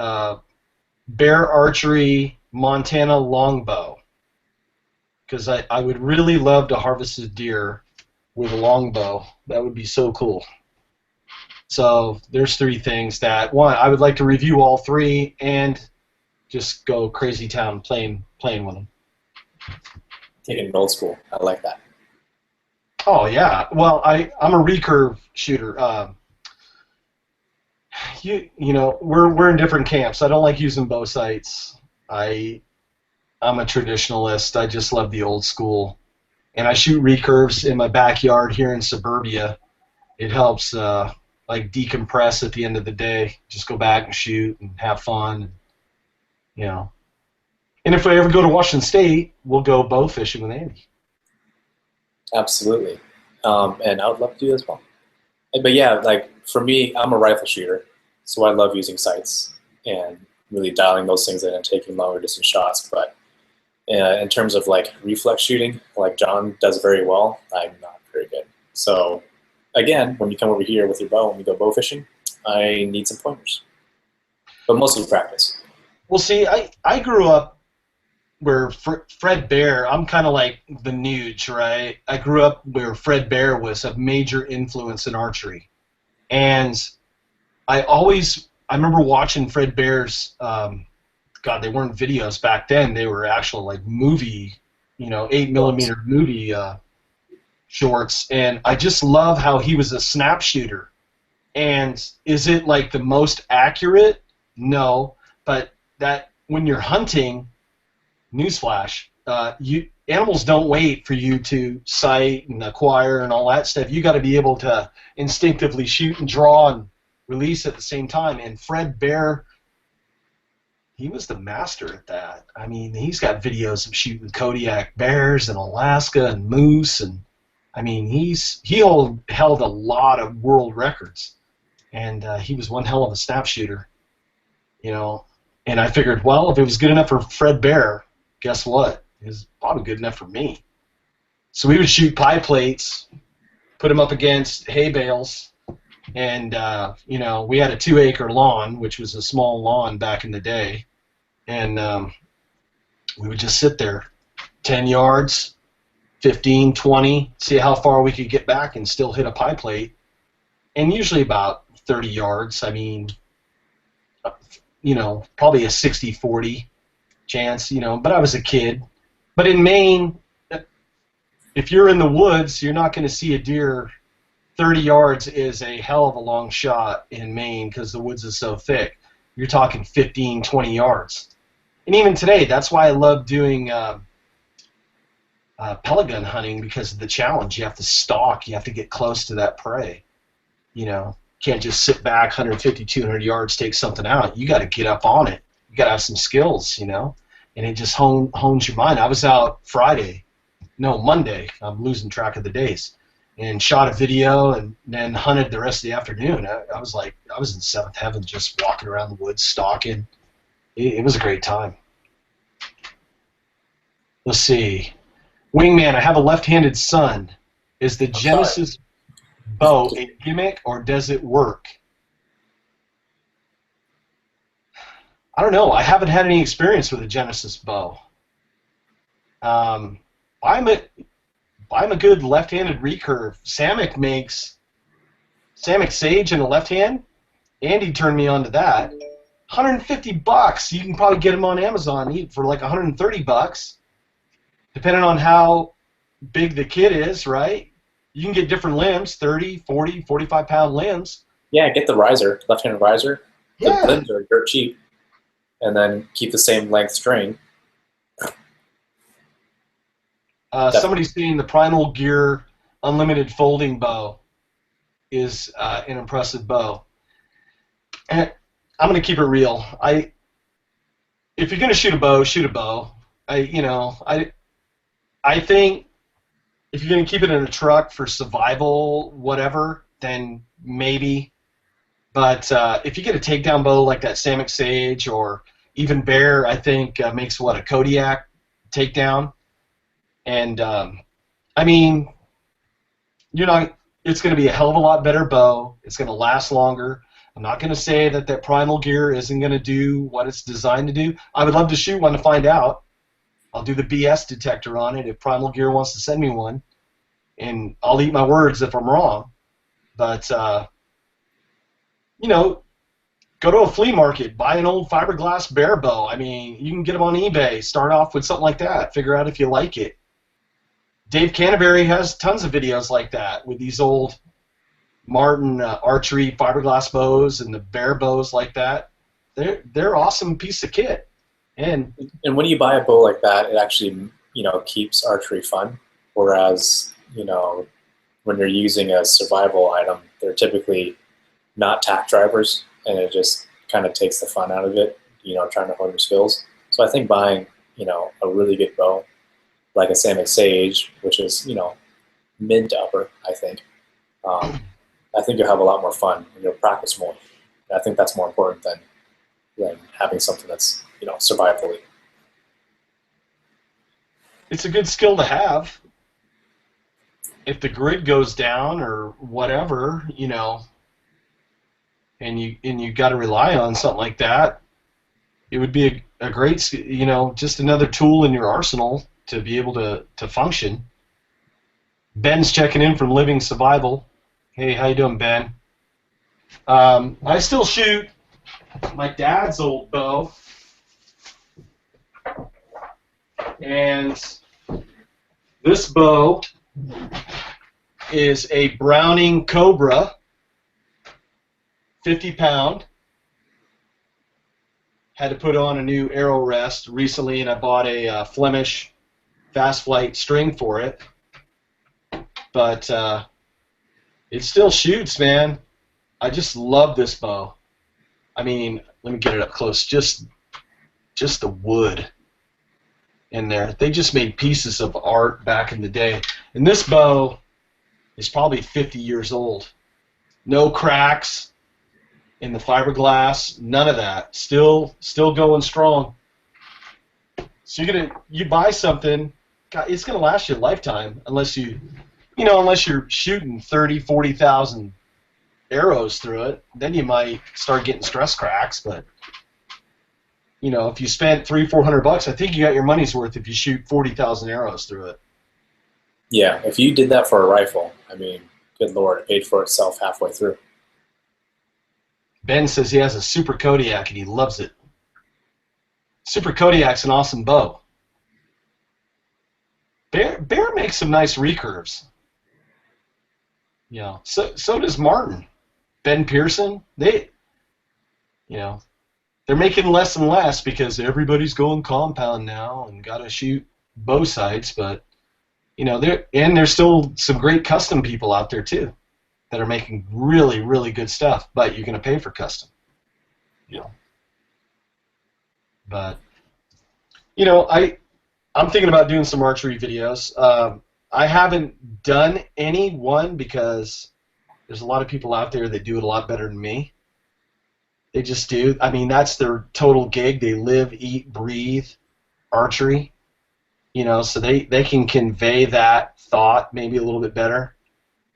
Bear Archery Montana longbow, because I would really love to harvest a deer with a longbow. That would be so cool. So there's 3 things that, one, I would like to review all 3 and just go crazy town playing with them. Taking it old school. I like that. Oh yeah. Well, I'm a recurve shooter. You know, we're in different camps. I don't like using bow sights. I'm a traditionalist. I just love the old school, and I shoot recurves in my backyard here in suburbia. It helps like decompress at the end of the day. Just go back and shoot and have fun. You know. And if I ever go to Washington State, we'll go bow fishing with Andy. Absolutely. And I would love to do as well. But yeah, like for me, I'm a rifle shooter, so I love using sights and really dialing those things in and taking longer distance shots. But in terms of like reflex shooting, like John does very well, I'm not very good. So again, when you come over here with your bow and we go bow fishing, I need some pointers, but mostly practice. Well, see, I grew up where Fred Bear, I'm kind of like the Nuge, right? I grew up where Fred Bear was a major influence in archery. And I remember watching Fred Bear's, God, they weren't videos back then. They were actual like movie, 8mm movie shorts. And I just love how he was a snap shooter. And is it like the most accurate? No. But that when you're hunting, newsflash, animals don't wait for you to sight and acquire and all that stuff. You got to be able to instinctively shoot and draw and release at the same time. And Fred Bear, he was the master at that. I mean, he's got videos of shooting Kodiak bears in Alaska and moose, and I mean, he held a lot of world records, and he was one hell of a snap shooter, And I figured, well, if it was good enough for Fred Bear, guess what? It was probably good enough for me. So we would shoot pie plates, put them up against hay bales, and we had a 2-acre lawn, which was a small lawn back in the day, and we would just sit there 10 yards, 15, 20, see how far we could get back and still hit a pie plate, and usually about 30 yards. I mean, probably a 60-40 chance, but I was a kid. But in Maine, if you're in the woods, you're not going to see a deer. 30 yards is a hell of a long shot in Maine because the woods is so thick. You're talking 15, 20 yards. And even today, that's why I love doing pellet gun hunting, because of the challenge. You have to stalk. You have to get close to that prey. Can't just sit back 150, 200 yards, take something out. You got to get up on it. You got to have some skills, and it just hones your mind. I was out Monday. I'm losing track of the days, and shot a video and then hunted the rest of the afternoon. I was in seventh heaven, just walking around the woods, stalking. It was a great time. Let's see. Wingman, I have a left-handed son. Is the Genesis bow a gimmick, or does it work? I don't know. I haven't had any experience with a Genesis bow. I'm a good left-handed recurve. Hamock makes Hamock Sage in the left hand. Andy turned me on to that. $150. You can probably get them on Amazon for like $130, depending on how big the kit is, right? You can get different limbs, 30, 40, 45-pound limbs. Yeah, get the riser, left-handed riser. Yeah. The limbs are dirt cheap, and then keep the same length string. Somebody's saying the Primal Gear Unlimited Folding Bow is an impressive bow. And I'm going to keep it real. If you're going to shoot a bow, shoot a bow. I think if you're going to keep it in a truck for survival, whatever, then maybe. But if you get a takedown bow like that Hamock Sage, or even Bear, I think makes a Kodiak takedown. And I mean, it's going to be a hell of a lot better bow. It's going to last longer. I'm not going to say that Primal Gear isn't going to do what it's designed to do. I would love to shoot one to find out. I'll do the BS detector on it if Primal Gear wants to send me one, and I'll eat my words if I'm wrong. But go to a flea market, buy an old fiberglass Bear bow. I mean, you can get them on eBay. Start off with something like that. Figure out if you like it. Dave Canterbury has tons of videos like that with these old Martin archery fiberglass bows and the Bear bows like that. They're awesome piece of kit. And when you buy a bow like that, it actually keeps archery fun. Whereas when you're using a survival item, they're typically not tack drivers, and it just kind of takes the fun out of it. Trying to hone your skills. So I think buying a really good bow, like a Hamock Sage, which is mid to upper, I think. I think you'll have a lot more fun and you'll practice more. And I think that's more important than having something that's, survivally. It's a good skill to have. If the grid goes down or whatever, and you got to rely on something like that, it would be a great, just another tool in your arsenal to be able to function. Ben's checking in from Living Survival. Hey, how you doing, Ben? I still shoot my dad's old bow, and this bow is a Browning Cobra, 50 pound. Had to put on a new arrow rest recently, and I bought a Flemish fast flight string for it. But it still shoots, man. I just love this bow. I mean, let me get it up close. Just the wood in there. They just made pieces of art back in the day. And this bow is probably 50 years old. No cracks in the fiberglass, none of that. Still going strong. So you buy something, God, it's gonna last you a lifetime unless unless you're shooting 30, 40,000 arrows through it. Then you might start getting stress cracks, but if you spent $300-400, I think you got your money's worth if you shoot 40,000 arrows through it. Yeah, if you did that for a rifle, I mean, good Lord, it paid for itself halfway through. Ben says he has a Super Kodiak and he loves it. Super Kodiak's an awesome bow. Bear makes some nice recurves. So does Martin. Ben Pearson, they're making less and less because everybody's going compound now and got to shoot bow sights, but there's still some great custom people out there too that are making really, really good stuff, but you're going to pay for custom. But I'm thinking about doing some archery videos. I haven't done any one because there's a lot of people out there that do it a lot better than me. They just do. I mean, that's their total gig. They live, eat, breathe archery. So they can convey that thought maybe a little bit better.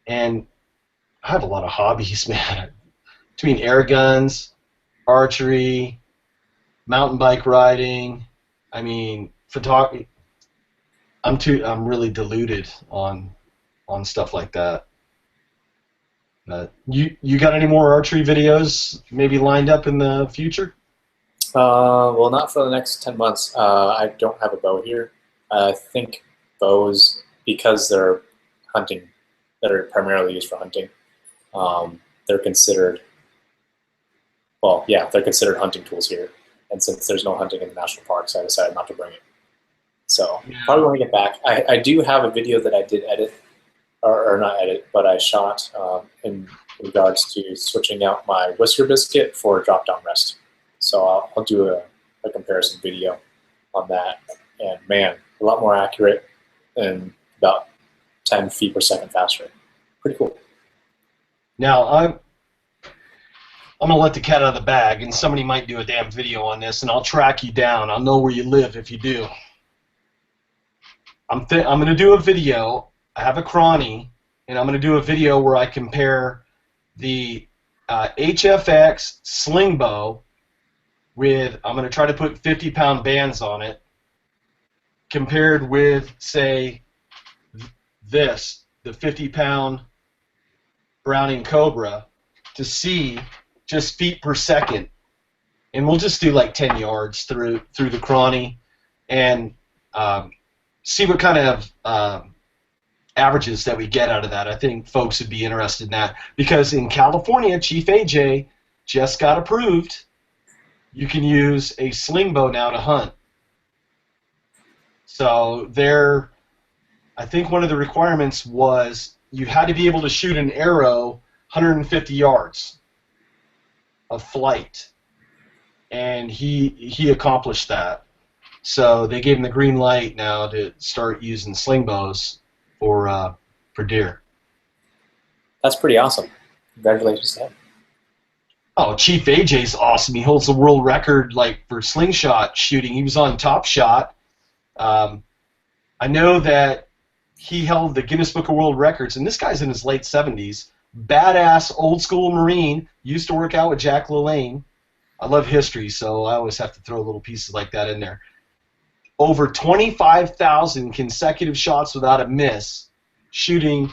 And I have a lot of hobbies, man. Between air guns, archery, mountain bike riding, I mean, photography. I'm really deluded on stuff like that. You got any more archery videos maybe lined up in the future? Well, not for the next 10 months. I don't have a bow here. I think bows, because they're hunting, that are primarily used for hunting, they're considered, well, yeah, they're considered hunting tools here. And since there's no hunting in the national parks, I decided not to bring it. So probably when I get back, I do have a video that I did edit, or not edit, but I shot in regards to switching out my whisker biscuit for drop-down rest. So I'll do a comparison video on that. And man, a lot more accurate and about 10 feet per second faster. Pretty cool. Now, I'm going to let the cat out of the bag, and somebody might do a damn video on this, and I'll track you down. I'll know where you live if you do. I'm going to do a video. I have a crawny, and I'm going to do a video where I compare the HFX Slingbow with, I'm going to try to put 50-pound bands on it, compared with, say, this, the 50-pound Browning Cobra, to see just feet per second. And we'll just do like 10 yards through the crawny and see what kind of averages that we get out of that. I think folks would be interested in that, because in California, Chief AJ just got approved. You can use a Slingbow now to hunt. So I think one of the requirements was you had to be able to shoot an arrow 150 yards of flight, and he accomplished that. So they gave him the green light now to start using Slingbows for for deer. That's pretty awesome. Congratulations to him. Oh, Chief AJ's awesome. He holds the world record like for slingshot shooting. He was on Top Shot. I know that he held the Guinness Book of World Records, and this guy's in his late 70s. Badass old school Marine. Used to work out with Jack LaLanne. I love history, so I always have to throw little pieces like that in there. Over 25,000 consecutive shots without a miss, shooting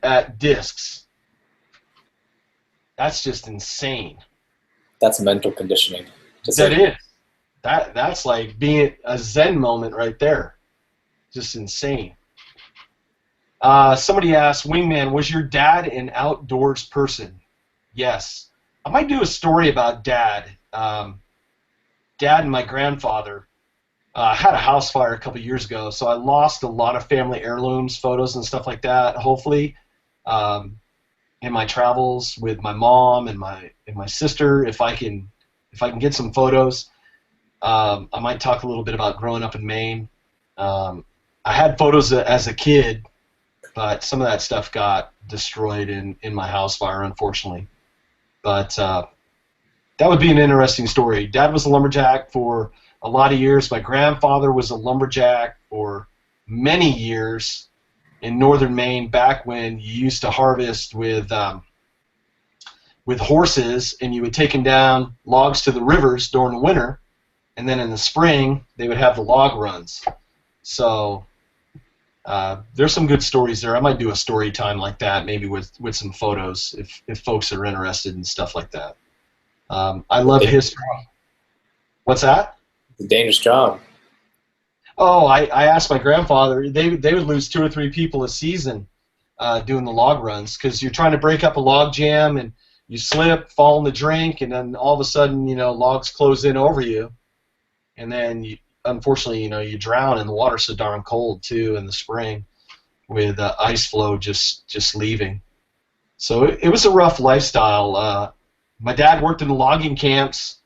at discs. That's just insane. That's mental conditioning. That is. That's like being a Zen moment right there. Just insane. Somebody asked, Wingman, was your dad an outdoors person? Yes. I might do a story about Dad. Dad and my grandfather had a house fire a couple years ago, so I lost a lot of family heirlooms, photos and stuff like that. Hopefully, in my travels with my mom and my sister, if I can get some photos, I might talk a little bit about growing up in Maine. I had photos as a kid, but some of that stuff got destroyed in my house fire, unfortunately. But that would be an interesting story. Dad was a lumberjack for a lot of years. My grandfather was a lumberjack for many years in northern Maine, back when you used to harvest with horses, and you would take them down logs to the rivers during the winter, and then in the spring they would have the log runs. So there's some good stories there. I might do a story time like that, maybe with some photos, if folks are interested in stuff like that. I love history. What's that? It's a dangerous job. Oh, I asked my grandfather. They would lose 2 or 3 people a season doing the log runs, because you're trying to break up a log jam and you slip, fall in the drink, and then all of a sudden, logs close in over you, and then unfortunately, you drown, and the water's so darn cold too in the spring, with ice flow just leaving. So it was a rough lifestyle. My dad worked in the logging camps,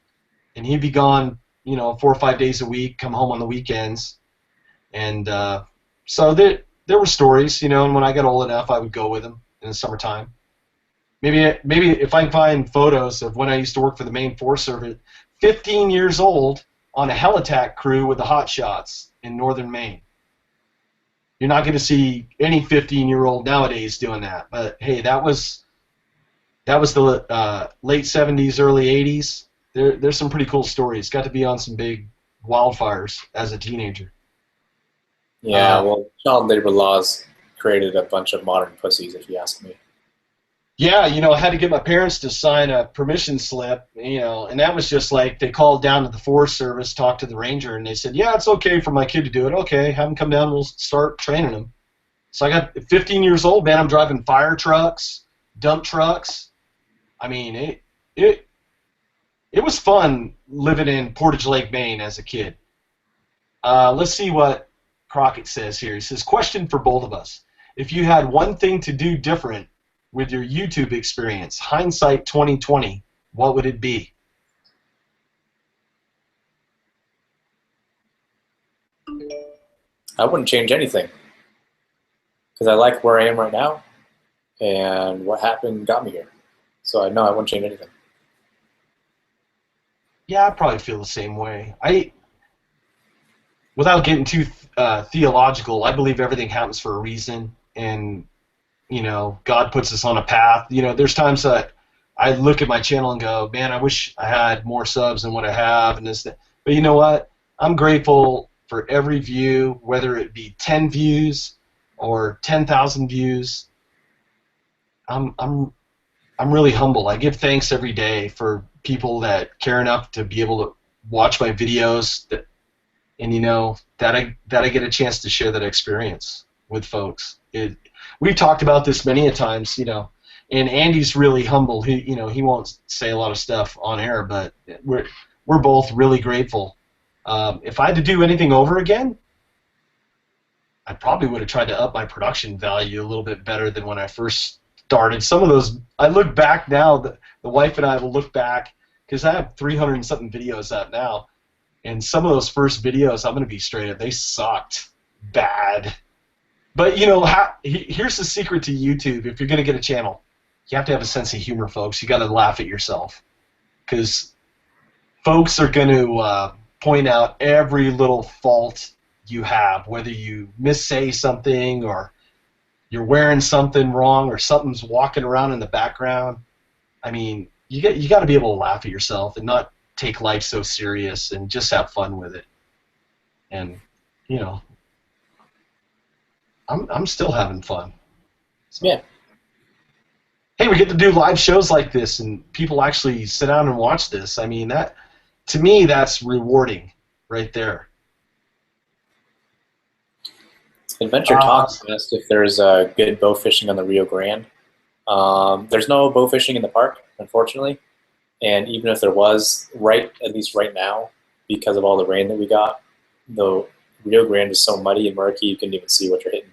and he'd be gone, 4 or 5 days a week, come home on the weekends. And so there were stories, and when I got old enough, I would go with him in the summertime. Maybe if I can find photos of when I used to work for the Maine Forest Service, 15 years old, on a helitak crew with the hot shots in northern Maine. You're not going to see any 15-year-old nowadays doing that. But hey, that was the late 70s, early 80s. There's some pretty cool stories. Got to be on some big wildfires as a teenager. Yeah, well, child labor laws created a bunch of modern pussies, if you ask me. Yeah, I had to get my parents to sign a permission slip, and that was just like they called down to the Forest Service, talked to the ranger, and they said, yeah, it's okay for my kid to do it. Okay, have him come down, we'll start training him. So I got 15 years old, man. I'm driving fire trucks, dump trucks. I mean, it was fun living in Portage Lake, Maine as a kid. Let's see what Crockett says here. He says, question for both of us. If you had one thing to do different with your YouTube experience, hindsight 2020, what would it be? I wouldn't change anything, because I like where I am right now, and what happened got me here. So no, I wouldn't change anything. Yeah, I probably feel the same way. Without getting too theological, I believe everything happens for a reason, and God puts us on a path. There's times that I look at my channel and go, man, I wish I had more subs than what I have, and this, that. But you know what? I'm grateful for every view, whether it be 10 views or 10,000 views. I'm really humble. I give thanks every day for people that care enough to be able to watch my videos, and that I get a chance to share that experience with folks. We've talked about this many a times, and Andy's really humble. He won't say a lot of stuff on air, but we're both really grateful. If I had to do anything over again, I probably would have tried to up my production value a little bit better than when I first started. Some of those, I look back now, the wife and I will look back, because I have 300 and something videos out now, and some of those first videos, I'm going to be straight up, they sucked bad. But here's the secret to YouTube. If you're going to get a channel, you have to have a sense of humor, folks. You got to laugh at yourself, because folks are going to point out every little fault you have, whether you missay something or you're wearing something wrong or something's walking around in the background. I mean, you got to be able to laugh at yourself and not take life so serious and just have fun with it. And I'm still having fun. So. Yeah. Hey, we get to do live shows like this, and people actually sit down and watch this. I mean, that to me, that's rewarding, right there. Adventure Talks asked if there's good bow fishing on the Rio Grande. There's no bow fishing in the park, unfortunately, and even if there was, at least right now, because of all the rain that we got, the Rio Grande is so muddy and murky you couldn't even see what you're hitting.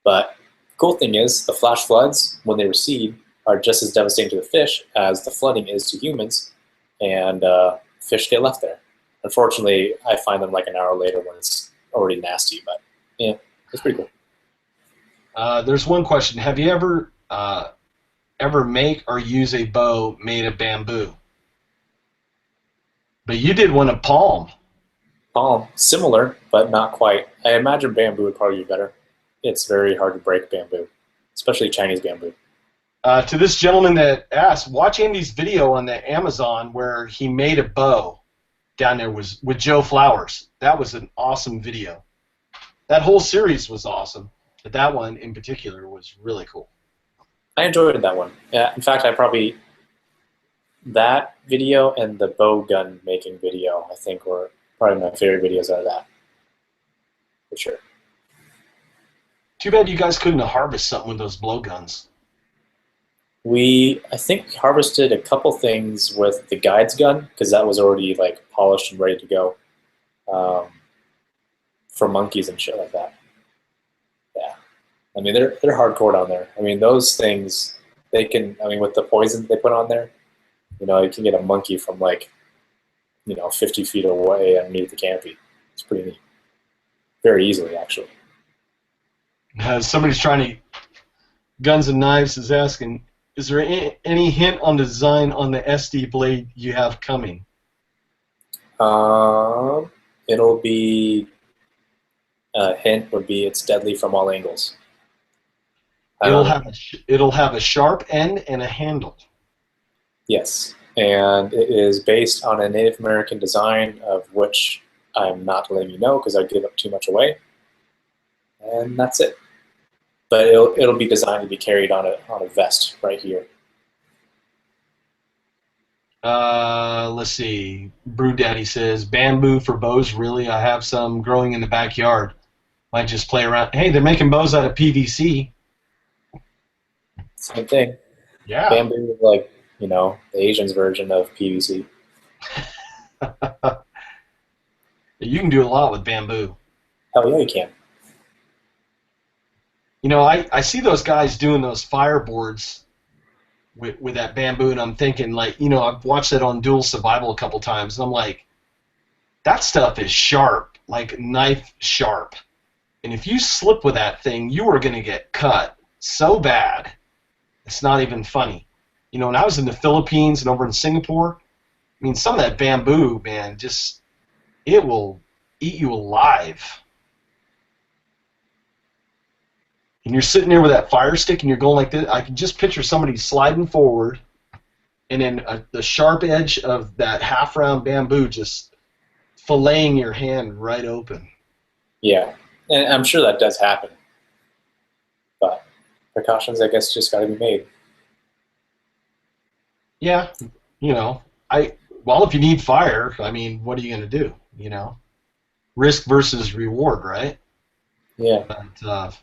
But the cool thing is, the flash floods, when they recede, are just as devastating to the fish as the flooding is to humans, and fish get left there. Unfortunately, I find them like an hour later when it's already nasty, but yeah, it's pretty cool. There's one question. Have you ever make or use a bow made of bamboo? But you did one of palm. Palm, similar, but not quite. I imagine bamboo would probably be better. It's very hard to break bamboo, especially Chinese bamboo. To this gentleman that asked, watch Andy's video on the Amazon where he made a bow down there with Joe Flowers. That was an awesome video. That whole series was awesome, but that one in particular was really cool. I enjoyed that one. Yeah, in fact, that video and the bow gun making video, I think, were probably my favorite videos out of that, for sure. Too bad you guys couldn't harvest something with those blowguns. I think, harvested a couple things with the guides gun, because that was already like polished and ready to go, for monkeys and shit like that. Yeah, I mean they're hardcore down there. I mean those things, they can. I mean with the poison they put on there, you can get a monkey from like 50 feet away underneath the canopy. It's pretty neat. Very easily, actually. Somebody's trying to... Guns and Knives is asking, is there any hint on the design on the SD blade you have coming? It'll be... A hint would be it's deadly from all angles. It'll have a sharp end and a handle. Yes. And it is based on a Native American design, of which I'm not letting you know because I'd give up too much away. And that's it. But it'll be designed to be carried on a vest right here. Let's see. Brew Daddy says, bamboo for bows, really? I have some growing in the backyard. Might just play around. Hey, they're making bows out of PVC. Same thing. Yeah. Bamboo is like, the Asians' version of PVC. You can do a lot with bamboo. Hell yeah, you can. I see those guys doing those fireboards with that bamboo, and I'm thinking, like, I've watched it on Dual Survival a couple times, and I'm like, that stuff is sharp, like knife sharp. And if you slip with that thing, you are going to get cut so bad, it's not even funny. When I was in the Philippines and over in Singapore, I mean, some of that bamboo, man, it will eat you alive. And you're sitting there with that fire stick and you're going like this. I can just picture somebody sliding forward, and then the sharp edge of that half-round bamboo just filleting your hand right open. Yeah, and I'm sure that does happen. But precautions, I guess, just got to be made. Yeah, if you need fire, I mean, what are you going to do, Risk versus reward, right? Yeah. But,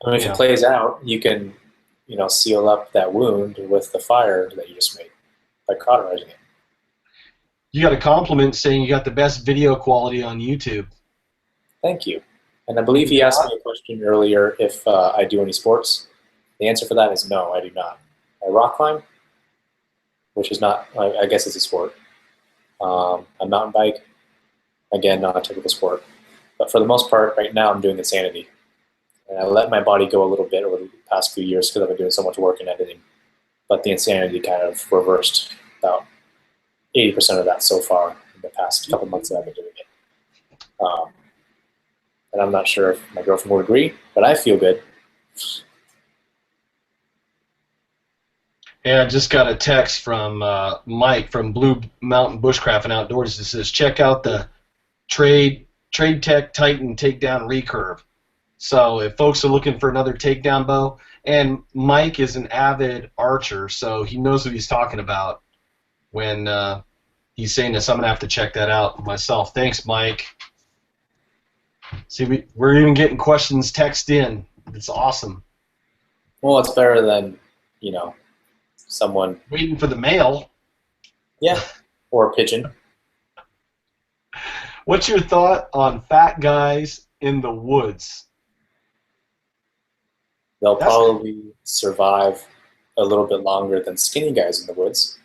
if it plays out, you can, seal up that wound with the fire that you just made by cauterizing it. You got a compliment saying you got the best video quality on YouTube. Thank you. And I believe he asked me a question earlier if I do any sports. The answer for that is no, I do not. I rock climb, which is not, I guess it's a sport. A mountain bike, again, not a typical sport. But for the most part, right now, I'm doing Insanity. And I let my body go a little bit over the past few years because I've been doing so much work in editing. But the insanity kind of reversed about 80% of that so far in the past couple months that I've been doing it. And I'm not sure if my girlfriend would agree, but I feel good. Yeah, I just got a text from Mike from Blue Mountain Bushcraft and Outdoors that says, check out the Trade Tech Titan Takedown Recurve. So if folks are looking for another takedown bow, and Mike is an avid archer, so he knows what he's talking about when he's saying this. I'm going to have to check that out myself. Thanks, Mike. See, we're even getting questions text in. It's awesome. Well, it's better than, someone waiting for the mail. Yeah, or a pigeon. What's your thought on fat guys in the woods? They'll probably survive a little bit longer than skinny guys in the woods.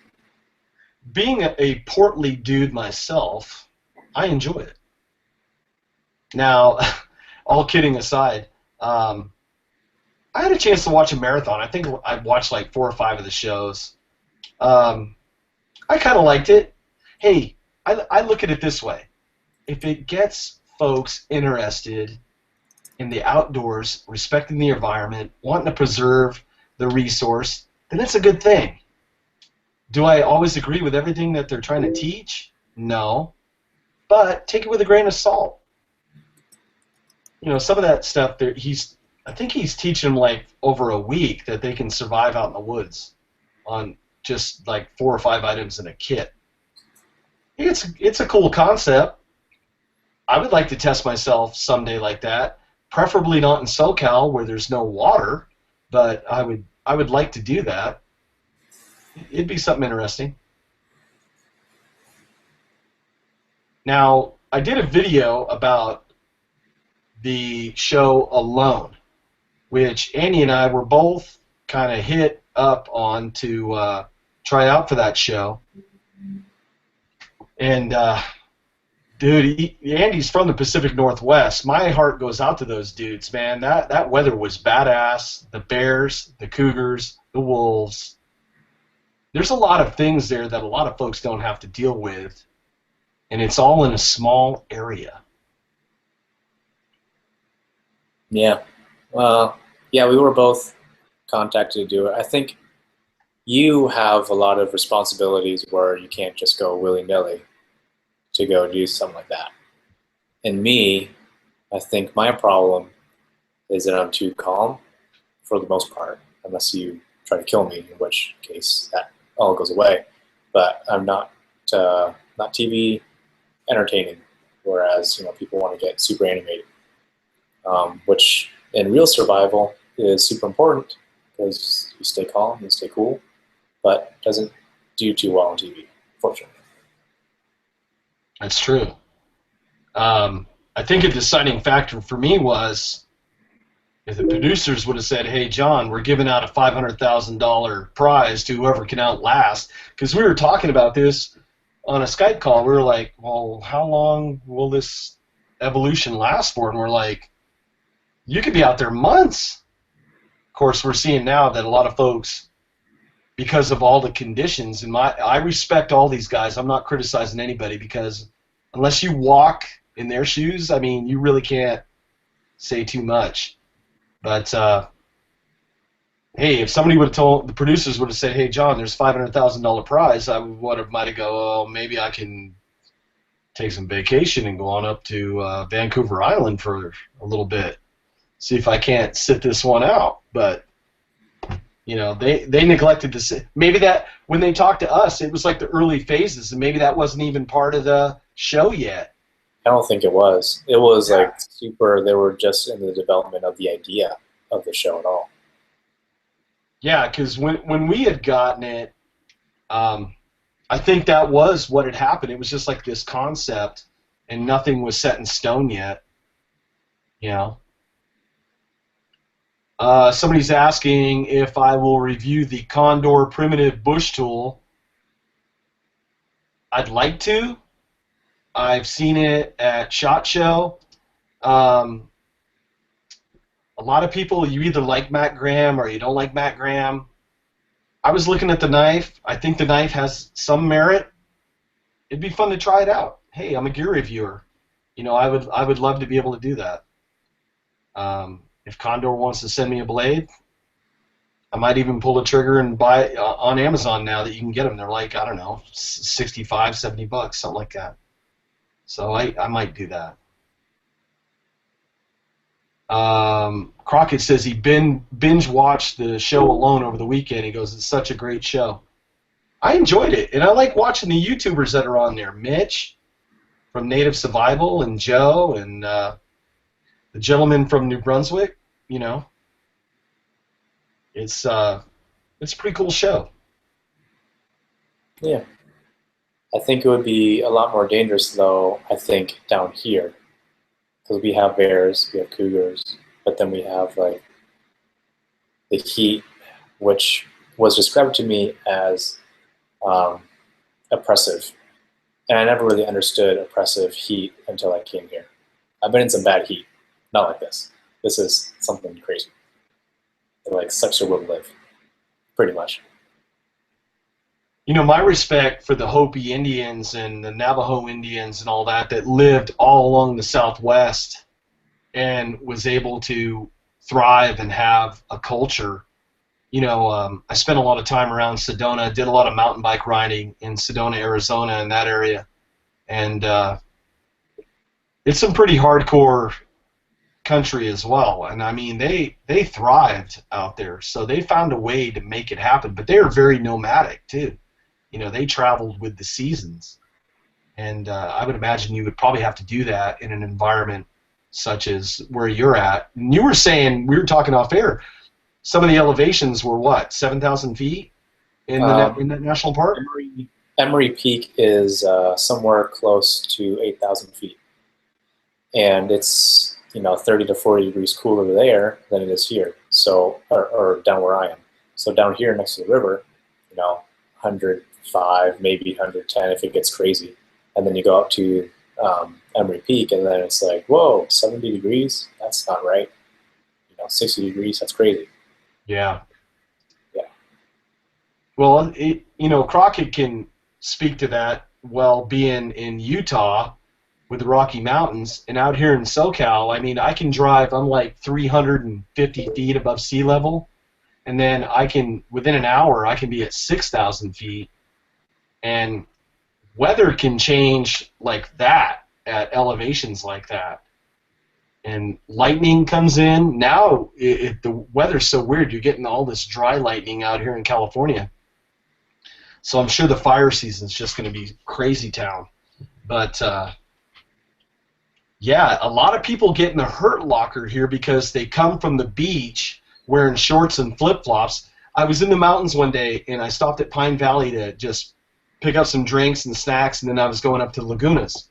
Being a portly dude myself, I enjoy it. Now, all kidding aside, I had a chance to watch a marathon. I think I watched like 4 or 5 of the shows. I kind of liked it. Hey, I look at it this way. If it gets folks interested in the outdoors, respecting the environment, wanting to preserve the resource, then it's a good thing. Do I always agree with everything that they're trying to teach? No. But take it with a grain of salt. Some of that stuff, I think he's teaching them like over a week that they can survive out in the woods on just like 4 or 5 items in a kit. It's a cool concept. I would like to test myself someday like that. Preferably not in SoCal where there's no water, but I would like to do that. It'd be something interesting. Now, I did a video about the show Alone, which Andy and I were both kind of hit up on to try out for that show. And dude, Andy's from the Pacific Northwest. My heart goes out to those dudes, man. That weather was badass. The bears, the cougars, the wolves. There's a lot of things there that a lot of folks don't have to deal with, and it's all in a small area. Yeah. Yeah, we were both contacted to do it. I think you have a lot of responsibilities where you can't just go willy-nilly to go do something like that. And me, I think my problem is that I'm too calm for the most part, unless you try to kill me, in which case that all goes away. But I'm not TV entertaining, whereas people want to get super animated, which in real survival is super important because you stay calm, you stay cool, but doesn't do too well on TV, fortunately. That's true. I think a deciding factor for me was if the producers would have said, hey, John, we're giving out a $500,000 prize to whoever can outlast, because we were talking about this on a Skype call. We were like, well, how long will this evolution last for? And we're like, you could be out there months. Of course, we're seeing now that a lot of folks, because of all the conditions, and I respect all these guys. I'm not criticizing anybody because unless you walk in their shoes, I mean, you really can't say too much. But hey, if somebody would have told, the producers would have said, hey, John, there's a $500,000 prize, I might have go, oh, maybe I can take some vacation and go on up to Vancouver Island for a little bit, see if I can't sit this one out. But they neglected to maybe that when they talked to us, it was like the early phases, and maybe that wasn't even part of the show yet. I don't think it was. It was like super. They were just in the development of the idea of the show at all. Yeah, because when we had gotten it, I think that was what had happened. It was just like this concept, and nothing was set in stone yet. Somebody's asking if I will review the Condor primitive bush tool. I'd like to. I've seen it at SHOT Show. On a lot of people, you either like Matt Graham or you don't like Matt Graham. I was looking at the knife. I think the knife has some merit. It'd be fun to try it out. Hey, I'm a gear reviewer. You know, I would love to be able to do that. If Condor wants to send me a blade, I might even pull the trigger and buy it on Amazon now that you can get them. They're like, I don't know, 65, 70 bucks, something like that. So I might do that. Crockett says he binge watched the show alone over the weekend. He goes, it's such a great show. I enjoyed it, and I like watching the YouTubers that are on there. Mitch from Native Survival, and Joe, and the gentleman from New Brunswick. You know, it's a pretty cool show. Yeah. I think it would be a lot more dangerous, though, I think, down here. Because we have bears, we have cougars, but then we have, like, the heat, which was described to me as oppressive. And I never really understood oppressive heat until I came here. I've been in some bad heat. Not like this. This is something crazy. It, like, sucks your will to live, pretty much. You know, my respect for the Hopi Indians and the Navajo Indians and all that lived all along the Southwest and was able to thrive and have a culture. You know, I spent a lot of time around Sedona, did a lot of mountain bike riding in Sedona, Arizona, in that area, and it's some pretty hardcore country as well. And I mean, they thrived out there, so they found a way to make it happen. But they are very nomadic too. You know, they traveled with the seasons, and I would imagine you would probably have to do that in an environment such as where you're at. And you were saying, we were talking off air, some of the elevations were what, 7,000 feet in the national park? Emery Peak is somewhere close to 8,000 feet, and it's, you know, 30 to 40 degrees cooler there than it is here. So, or down where I am. So down here next to the river, you know, 105, maybe 110 if it gets crazy, and then you go up to Emery Peak, and then it's like, whoa, 70 degrees? That's not right. You know, 60 degrees? That's crazy. Yeah. Yeah. Well, you know, Crockett can speak to that. Well, being in Utah with the Rocky Mountains, and out here in SoCal, I mean, I can drive. I'm like 350 feet above sea level, and then I can, within an hour, I can be at 6,000 feet, and weather can change like that at elevations like that. And lightning comes in. Now the weather's so weird. You're getting all this dry lightning out here in California. So I'm sure the fire season's just going to be crazy town. But yeah, a lot of people get in the hurt locker here because they come from the beach wearing shorts and flip-flops. I was in the mountains one day, and I stopped at Pine Valley to just pick up some drinks and snacks, and then I was going up to Lagunas.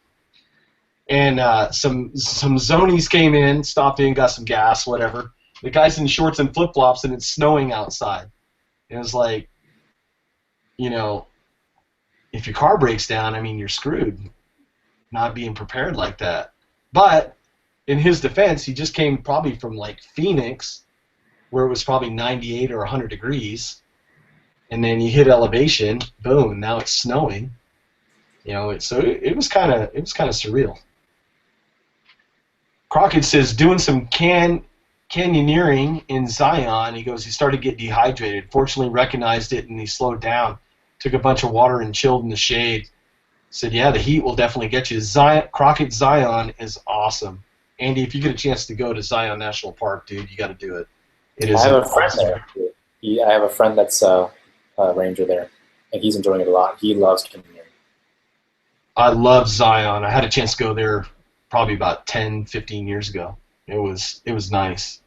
And some zonies came in, stopped in, got some gas, whatever. The guy's in shorts and flip-flops, and it's snowing outside. And it was like, you know, if your car breaks down, I mean, you're screwed, not being prepared like that. But in his defense, he just came probably from, like, Phoenix, where it was probably 98 or 100 degrees, and then you hit elevation, boom, now it's snowing. You know, so it was kind of surreal. Crockett says doing some canyoneering in Zion. He goes, he started to get dehydrated. Fortunately, recognized it and he slowed down. Took a bunch of water and chilled in the shade. Said, yeah, the heat will definitely get you. Crockett Zion is awesome. Andy, if you get a chance to go to Zion National Park, dude, you got to do it. It is. I have a friend there. I have a friend that's a ranger there, and he's enjoying it a lot. He loves canyoneering. I love Zion. I had a chance to go there probably about 10, 15 years ago. It was nice.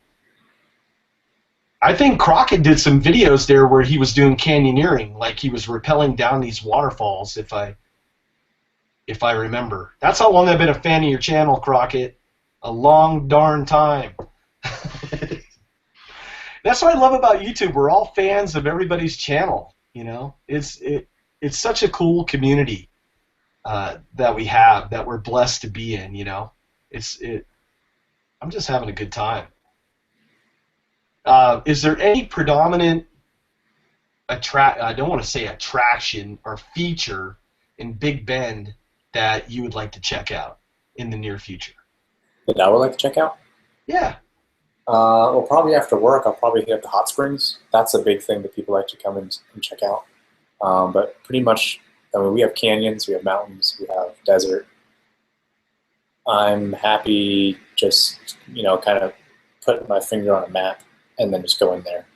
I think Crockett did some videos there where he was doing canyoneering, like he was rappelling down these waterfalls, if I remember. That's how long I've been a fan of your channel, Crockett. A long darn time. That's what I love about YouTube. We're all fans of everybody's channel. You know, it's such a cool community that we have, that we're blessed to be in. You know, I'm just having a good time. Is there any predominant I don't want to say attraction or feature in Big Bend that you would like to check out in the near future? That I would like to check out. Yeah. Well, probably after work, I'll probably hit up the hot springs. That's a big thing that people like to come and check out. But pretty much, I mean, we have canyons, we have mountains, we have desert. I'm happy just, kind of putting my finger on a map and then just going there.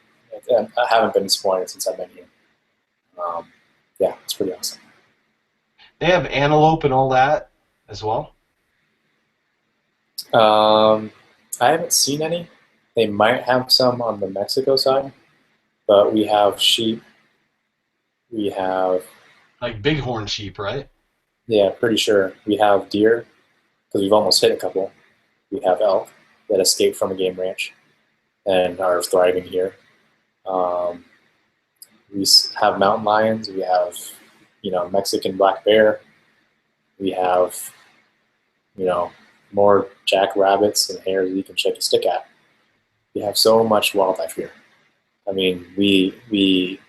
I haven't been disappointed since I've been here. Yeah, it's pretty awesome. They have antelope and all that as well? I haven't seen any. They might have some on the Mexico side, but we have sheep. We have, Like bighorn sheep, right? yeah, pretty sure. We have deer, because we've almost hit a couple. We have elk that escaped from a game ranch and are thriving here. We have mountain lions. We have, Mexican black bear. We have, more jackrabbits and hares that you can shake a stick at. We have so much wildlife here. I mean, we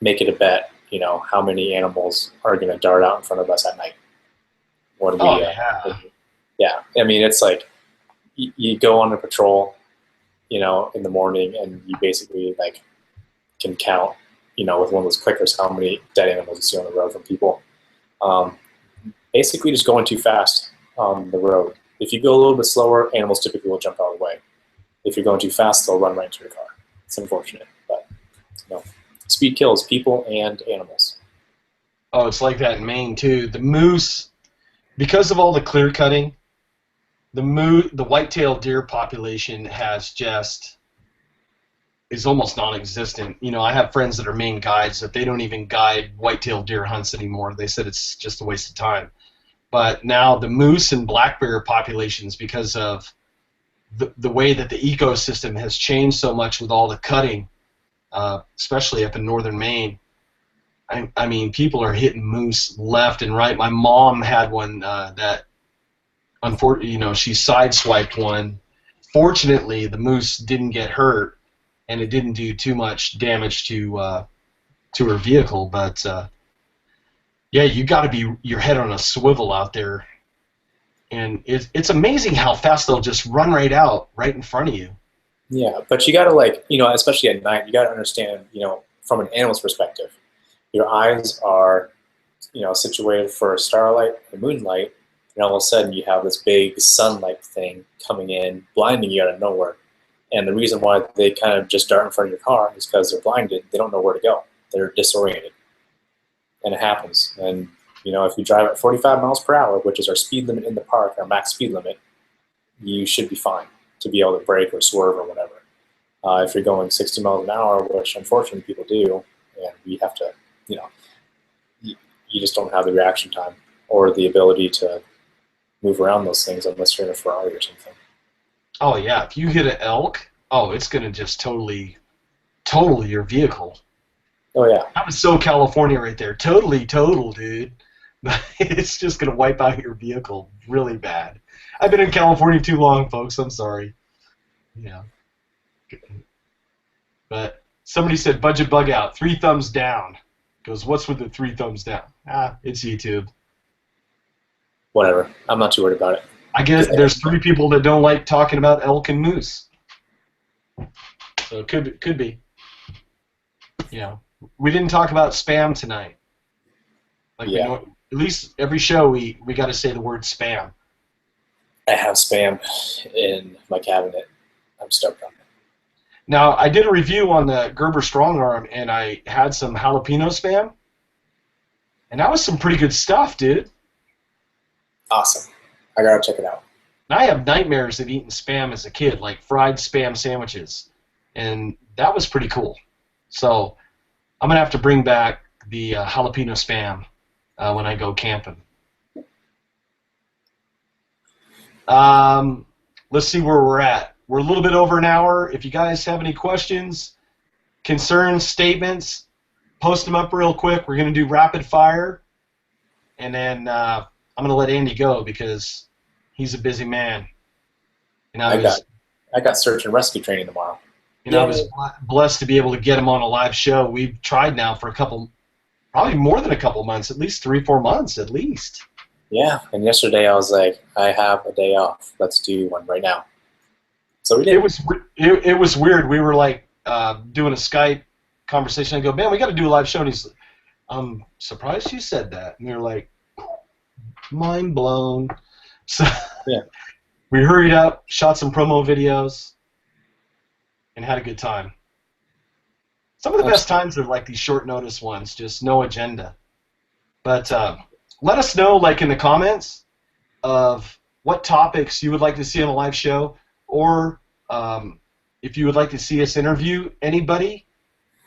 make it a bet, how many animals are going to dart out in front of us at night. When we, yeah. I mean, it's like you go on a patrol, in the morning, and you basically can count, with one of those clickers, how many dead animals you see on the road from people. Basically, just going too fast on the road. If you go a little bit slower, animals typically will jump out of the way. If you're going too fast, they'll run right into your car. It's unfortunate, but speed kills people and animals. Oh, it's like that in Maine too. The moose, because of all the clear cutting, the white-tailed deer population is almost non-existent. I have friends that are Maine guides that they don't even guide white-tailed deer hunts anymore. They said it's just a waste of time. But now the moose and black bear populations, because of the way that the ecosystem has changed so much with all the cutting, especially up in northern Maine, I mean, people are hitting moose left and right. My mom had one that, unfortunately, she sideswiped one. Fortunately, the moose didn't get hurt, and it didn't do too much damage to her vehicle. But yeah, you got to be your head on a swivel out there, and it's amazing how fast they'll just run right out, right in front of you. Yeah, but you got to especially at night, you got to understand, from an animal's perspective, your eyes are, situated for starlight and moonlight, and all of a sudden you have this big sunlight thing coming in, blinding you out of nowhere. And the reason why they kind of just dart in front of your car is because they're blinded. They don't know where to go. They're disoriented. And it happens. And, if you drive at 45 miles per hour, which is our speed limit in the park, our max speed limit, you should be fine to be able to brake or swerve or whatever. If you're going 60 miles an hour, which unfortunately people do, and we have to, you just don't have the reaction time or the ability to move around those things unless you're in a Ferrari or something. Oh yeah, if you hit an elk, it's gonna just totally your vehicle. Oh yeah. That was so California right there. Totally total, dude. It's just gonna wipe out your vehicle really bad. I've been in California too long, folks. I'm sorry. Yeah. But somebody said budget bug out. 3 thumbs down. Goes, what's with the 3 thumbs down? It's YouTube. Whatever. I'm not too worried about it. I guess there's 3 people that don't like talking about elk and moose. So it could be. We didn't talk about spam tonight. Yeah. At least every show we got to say the word spam. I have spam in my cabinet. I'm stoked on it. Now, I did a review on the Gerber Strong Arm, and I had some jalapeno spam, and that was some pretty good stuff, dude. Awesome. I gotta check it out. And I have nightmares of eating spam as a kid, like fried spam sandwiches, and that was pretty cool. So I'm going to have to bring back the jalapeno spam when I go camping. Let's see where we're at. We're a little bit over an hour. If you guys have any questions, concerns, statements, post them up real quick. We're going to do rapid fire, and then I'm going to let Andy go because he's a busy man. And I got search and rescue training tomorrow. You know, I was blessed to be able to get him on a live show. We've tried now for probably more than a couple months, at least 3-4 months, at least. Yeah, and yesterday I was like, I have a day off. Let's do one right now. So we did. It was weird. We were like doing a Skype conversation. I go, man, we got to do a live show. And he's like, I'm surprised you said that. And they're like, mind blown. So yeah. We hurried up, shot some promo videos, and had a good time. Some of the best times are like these short notice ones, just no agenda. But let us know, like in the comments, of what topics you would like to see on a live show, or if you would like to see us interview anybody.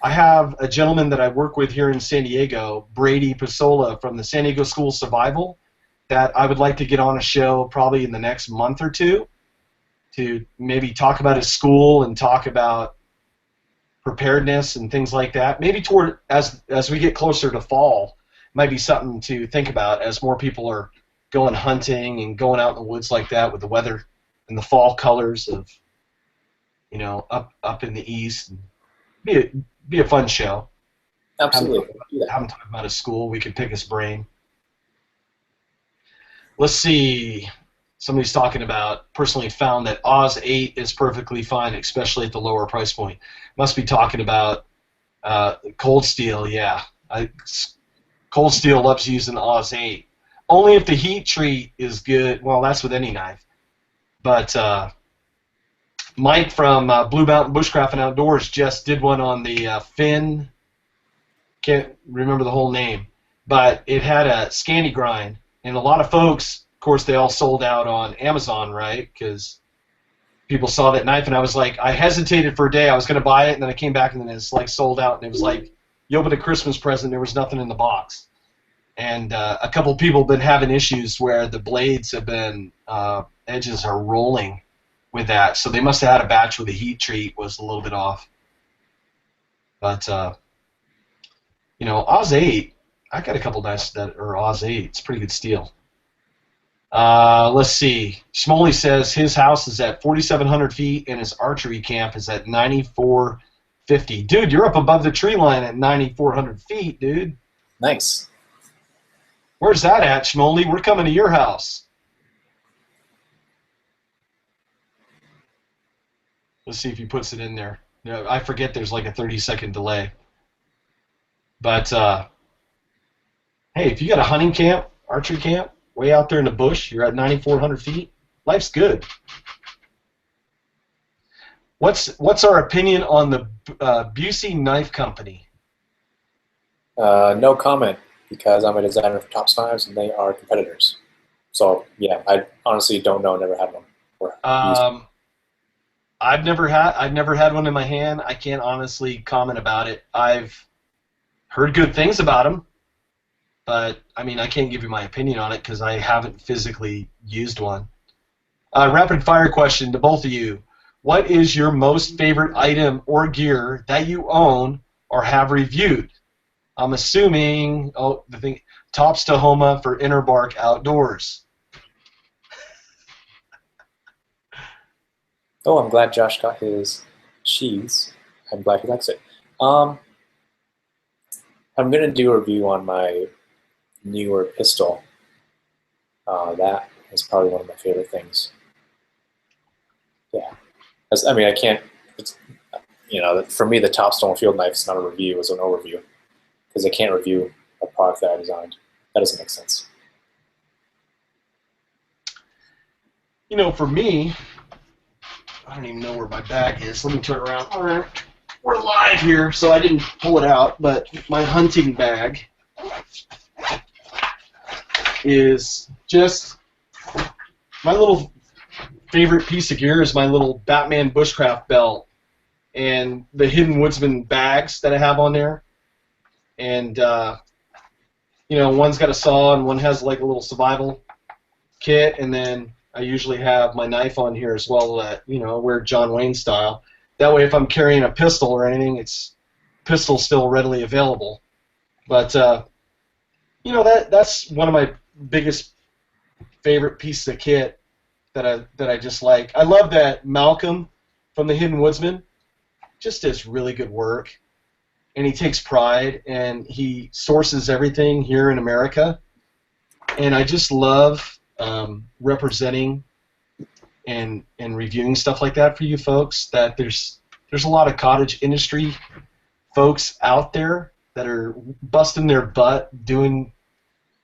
I have a gentleman that I work with here in San Diego, Brady Pasola from the San Diego School Survival, that I would like to get on a show probably in the next month or two to maybe talk about his school and talk about preparedness and things like that. Maybe toward as we get closer to fall, might be something to think about as more people are going hunting and going out in the woods like that with the weather and the fall colors of, you know, up in the east. Be a fun show. Absolutely. Have him talk about his school. We could pick his brain. Let's see. Somebody's talking about personally found that Oz 8 is perfectly fine, especially at the lower price point. Must be talking about Cold Steel, yeah. Cold Steel loves using Oz 8. Only if the heat treat is good. Well, that's with any knife. But Mike from Blue Mountain Bushcraft and Outdoors just did one on the Finn. Can't remember the whole name. But it had a Scandi grind. And a lot of folks, of course, they all sold out on Amazon, right? Because people saw that knife, and I was like, I hesitated for a day. I was going to buy it, and then I came back, and then it's like sold out. And it was like, you opened a Christmas present, there was nothing in the box. And a couple people have been having issues where the blades have been, edges are rolling with that. So they must have had a batch where the heat treat was a little bit off. But, you know, Oz 8, I got a couple knives that are Oz 8. It's a pretty good steel. Let's see. Schmoley says his house is at 4,700 feet and his archery camp is at 9,450. Dude, you're up above the tree line at 9,400 feet, dude. Nice. Where's that at, Schmoley? We're coming to your house. Let's see if he puts it in there. Yeah, I forget there's like a 30-second delay. But, hey, if you got a hunting camp, archery camp, way out there in the bush, you're at 9,400 feet, life's good. What's our opinion on the Busey Knife Company? No comment, because I'm a designer for Tops Knives and they are competitors. So yeah, I honestly don't know. Never had one. I've never had one in my hand. I can't honestly comment about it. I've heard good things about them, but I mean, I can't give you my opinion on it because I haven't physically used one. Rapid fire question to both of you: what is your most favorite item or gear that you own or have reviewed? I'm assuming Tops Tahome for Inner Bark Outdoors. Oh, I'm glad Josh got his sheaths. I'm glad he likes it. I'm going to do a review on my newer pistol. That is probably one of my favorite things. Yeah. I mean, I can't, you know, for me, the Top Stone Field Knife is not a review, it's an overview. Because I can't review a product that I designed. That doesn't make sense. You know, for me, I don't even know where my bag is. Let me turn around. All right. We're live here, so I didn't pull it out, but my hunting bag is just my little favorite piece of gear is my little Batman bushcraft belt and the Hidden Woodsman bags that I have on there. And, you know, one's got a saw and one has like a little survival kit, and then I usually have my knife on here as well, you know, wear John Wayne style. That way if I'm carrying a pistol or anything, it's pistol still readily available. But, you know, that's one of my biggest favorite pieces of kit that I just like. I love that Malcolm from the Hidden Woodsman. just does really good work, and he takes pride, and he sources everything here in America. And I just love representing and reviewing stuff like that for you folks. That there's a lot of cottage industry folks out there that are busting their butt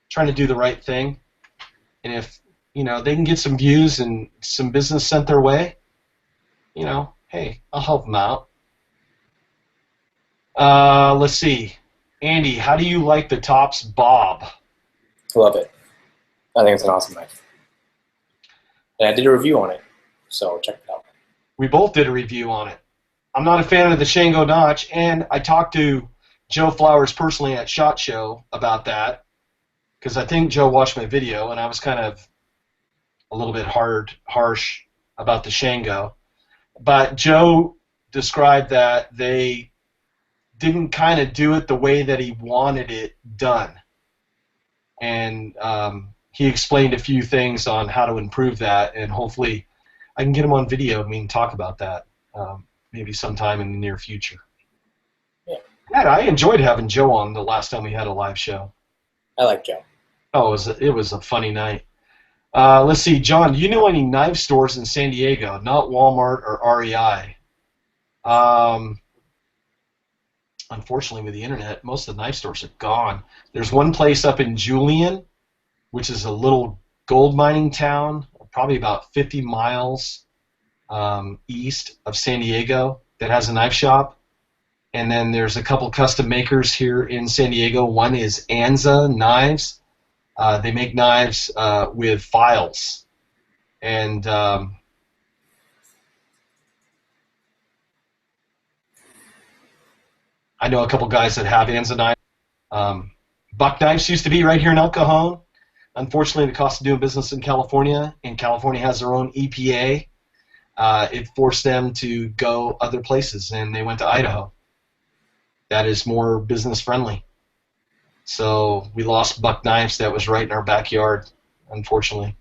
trying to do the right thing, and if they can get some views and some business sent their way, hey, I'll help them out. Let's see, Andy, how do you like the Tops Bob? Love it. I think it's an awesome knife. And I did a review on it, so check it out. We both did a review on it. I'm not a fan of the Shango notch, and I talked to Joe Flowers personally at SHOT Show about that, because I think Joe watched my video, and I was kind of a little bit harsh about the Shango. But Joe described that they didn't kind of do it the way that he wanted it done. And he explained a few things on how to improve that, and hopefully I can get him on video and we can talk about that maybe sometime in the near future. Yeah. I enjoyed having Joe on the last time we had a live show. I like Joe. Oh, it was a funny night. Let's see, John, do you know any knife stores in San Diego, not Walmart or REI? Unfortunately, with the internet, most of the knife stores are gone. There's one place up in Julian, which is a little gold mining town, probably about 50 miles east of San Diego, that has a knife shop. And then there's a couple custom makers here in San Diego. One is Anza Knives. They make knives with files. And I know a couple guys that have Anza knives. Buck Knives used to be right here in El Cajon. Unfortunately, the cost of doing business in California, and California has their own EPA, it forced them to go other places, and they went to Idaho. That is more business friendly. So we lost Buck Knives that was right in our backyard, unfortunately.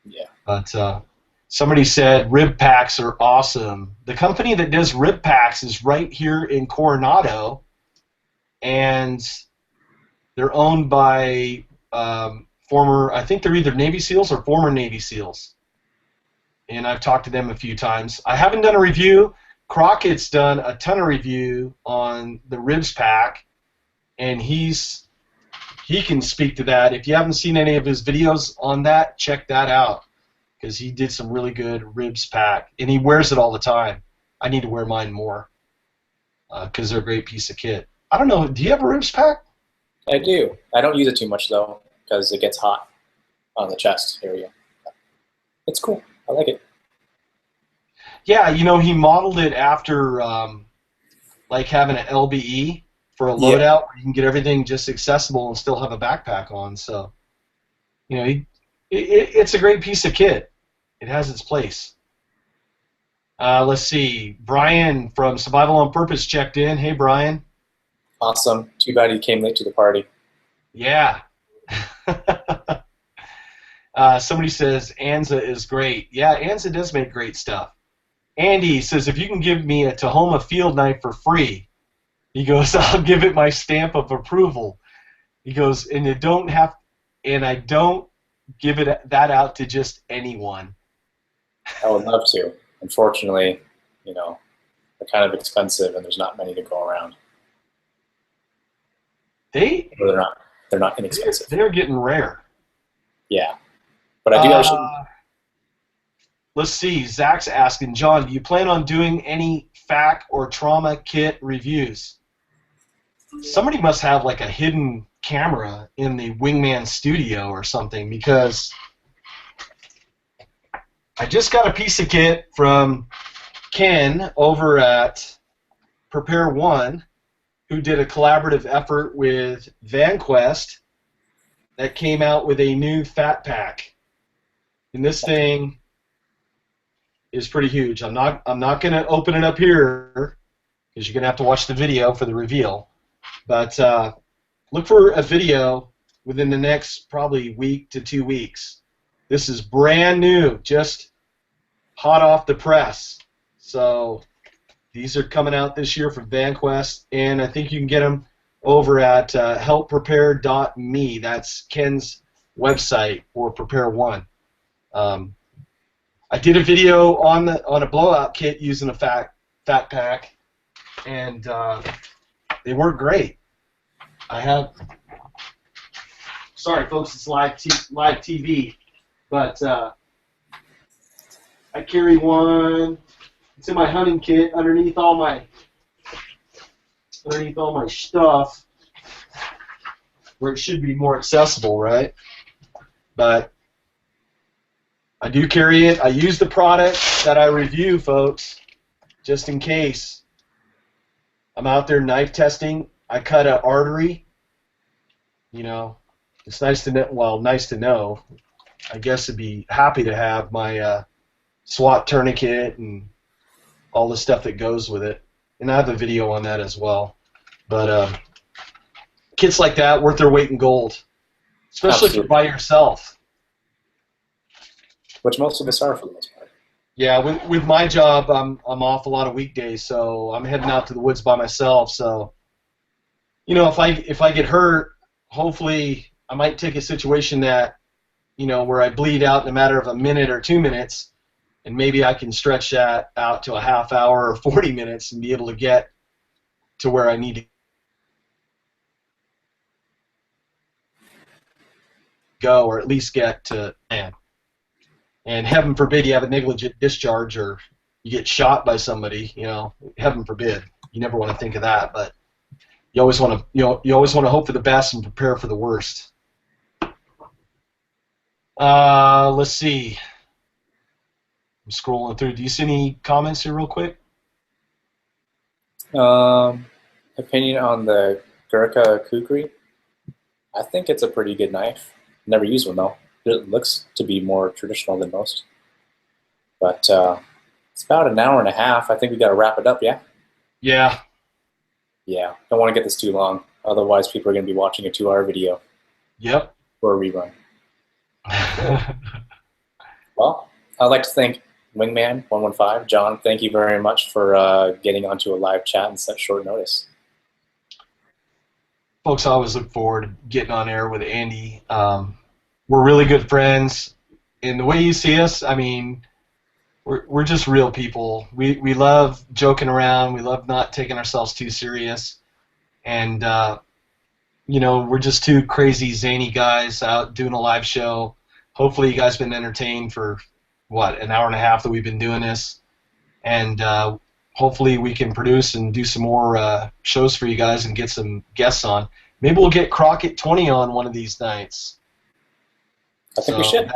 Yeah. But somebody said rib packs are awesome. The company that does rib packs is right here in Coronado, and they're owned by I think they're either Navy SEALs or former Navy SEALs. And I've talked to them a few times. I haven't done a review. Crockett's done a ton of review on the ribs pack, and he can speak to that. If you haven't seen any of his videos on that, check that out, because he did some really good ribs pack, and he wears it all the time. I need to wear mine more because they're a great piece of kit. I don't know, do you have a ribs pack? I do. I don't use it too much, though, because it gets hot on the chest area. It's cool. I like it. Yeah, he modeled it after like having an LBE for a loadout where you can get everything just accessible and still have a backpack on. So, it's a great piece of kit. It has its place. Let's see. Brian from Survival on Purpose checked in. Hey, Brian. Awesome. Too bad you came late to the party. Yeah. Somebody says Anza is great. Yeah, Anza does make great stuff. Andy says, if you can give me a Tahome field knife for free, he goes, I'll give it my stamp of approval. He goes, and I don't give that out to just anyone. I would love to. Unfortunately, they're kind of expensive, and there's not many to go around. They're not inexpensive. They're getting rare. Yeah, but I do actually. Let's see. Zach's asking, John, do you plan on doing any FAC or trauma kit reviews? Somebody must have like a hidden camera in the Wingman studio or something, because I just got a piece of kit from Ken over at Prepare One, who did a collaborative effort with VanQuest that came out with a new fat pack. And this thing is pretty huge. I'm not going to open it up here because you're going to have to watch the video for the reveal. But look for a video within the next probably week to 2 weeks. This is brand new, just hot off the press. So These are coming out this year from VanQuest, and I think you can get them over at helpprepare.me. That's Ken's website for Prepare One. I did a video on a blowout kit using a fat pack, and they work great. I have. Sorry, folks, it's live TV, but I carry one. It's in my hunting kit underneath all my stuff, where it should be more accessible, right? But I do carry it. I use the product that I review, folks, just in case. I'm out there knife testing. I cut an artery. You know, it's nice to know. Well, nice to know. I guess I'd be happy to have my SWAT tourniquet and all the stuff that goes with it. And I have a video on that as well. But kits like that, worth their weight in gold, especially if you're by yourself. Which most of us are for the most part. Yeah, with my job, I'm off a lot of weekdays, so I'm heading out to the woods by myself. So, you know, if I get hurt, hopefully I might take a situation that, you know, where I bleed out in a matter of a minute or 2 minutes, and maybe I can stretch that out to a half hour or 40 minutes and be able to get to where I need to go, or at least get to land. And heaven forbid you have a negligent discharge or you get shot by somebody, you know, heaven forbid. You never want to think of that, but you always want to, you always want to hope for the best and prepare for the worst. Let's see. I'm scrolling through. Do you see any comments here real quick? Opinion on the Gurkha Kukri? I think it's a pretty good knife. Never used one though. It looks to be more traditional than most. But it's about an hour and a half. I think we got to wrap it up, yeah? Yeah. Yeah. Don't want to get this too long. Otherwise, people are going to be watching a 2-hour video. Yep. For a rerun. Well, I'd like to thank Wingman115. John, thank you very much for getting onto a live chat in such short notice. Folks, I always look forward to getting on air with Andy. We're really good friends. And the way you see us, I mean, we're just real people. We love joking around. We love not taking ourselves too serious. And, you know, we're just two crazy, zany guys out doing a live show. Hopefully you guys have been entertained for, what, an hour and a half that we've been doing this. And hopefully we can produce and do some more shows for you guys and get some guests on. Maybe we'll get Crockett 20 on one of these nights. I think we should.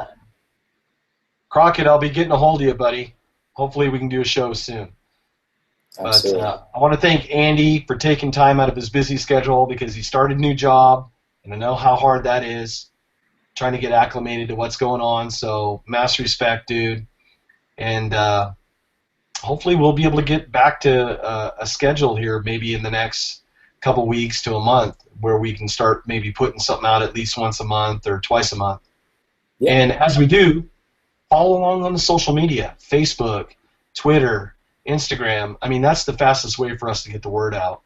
Crockett, I'll be getting a hold of you, buddy. Hopefully we can do a show soon. Absolutely. But I want to thank Andy for taking time out of his busy schedule because he started a new job, and I know how hard that is, trying to get acclimated to what's going on. So mass respect, dude. And hopefully we'll be able to get back to a schedule here maybe in the next couple weeks to a month where we can start maybe putting something out at least once a month or twice a month. Yeah. And as we do, follow along on the social media, Facebook, Twitter, Instagram. I mean, that's the fastest way for us to get the word out.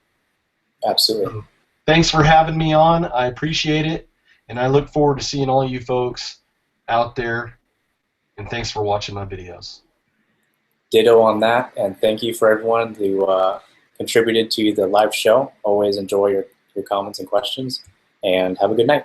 Absolutely. So, thanks for having me on. I appreciate it. And I look forward to seeing all you folks out there. And thanks for watching my videos. Ditto on that. And thank you for everyone who contributed to the live show. Always enjoy your comments and questions. And have a good night.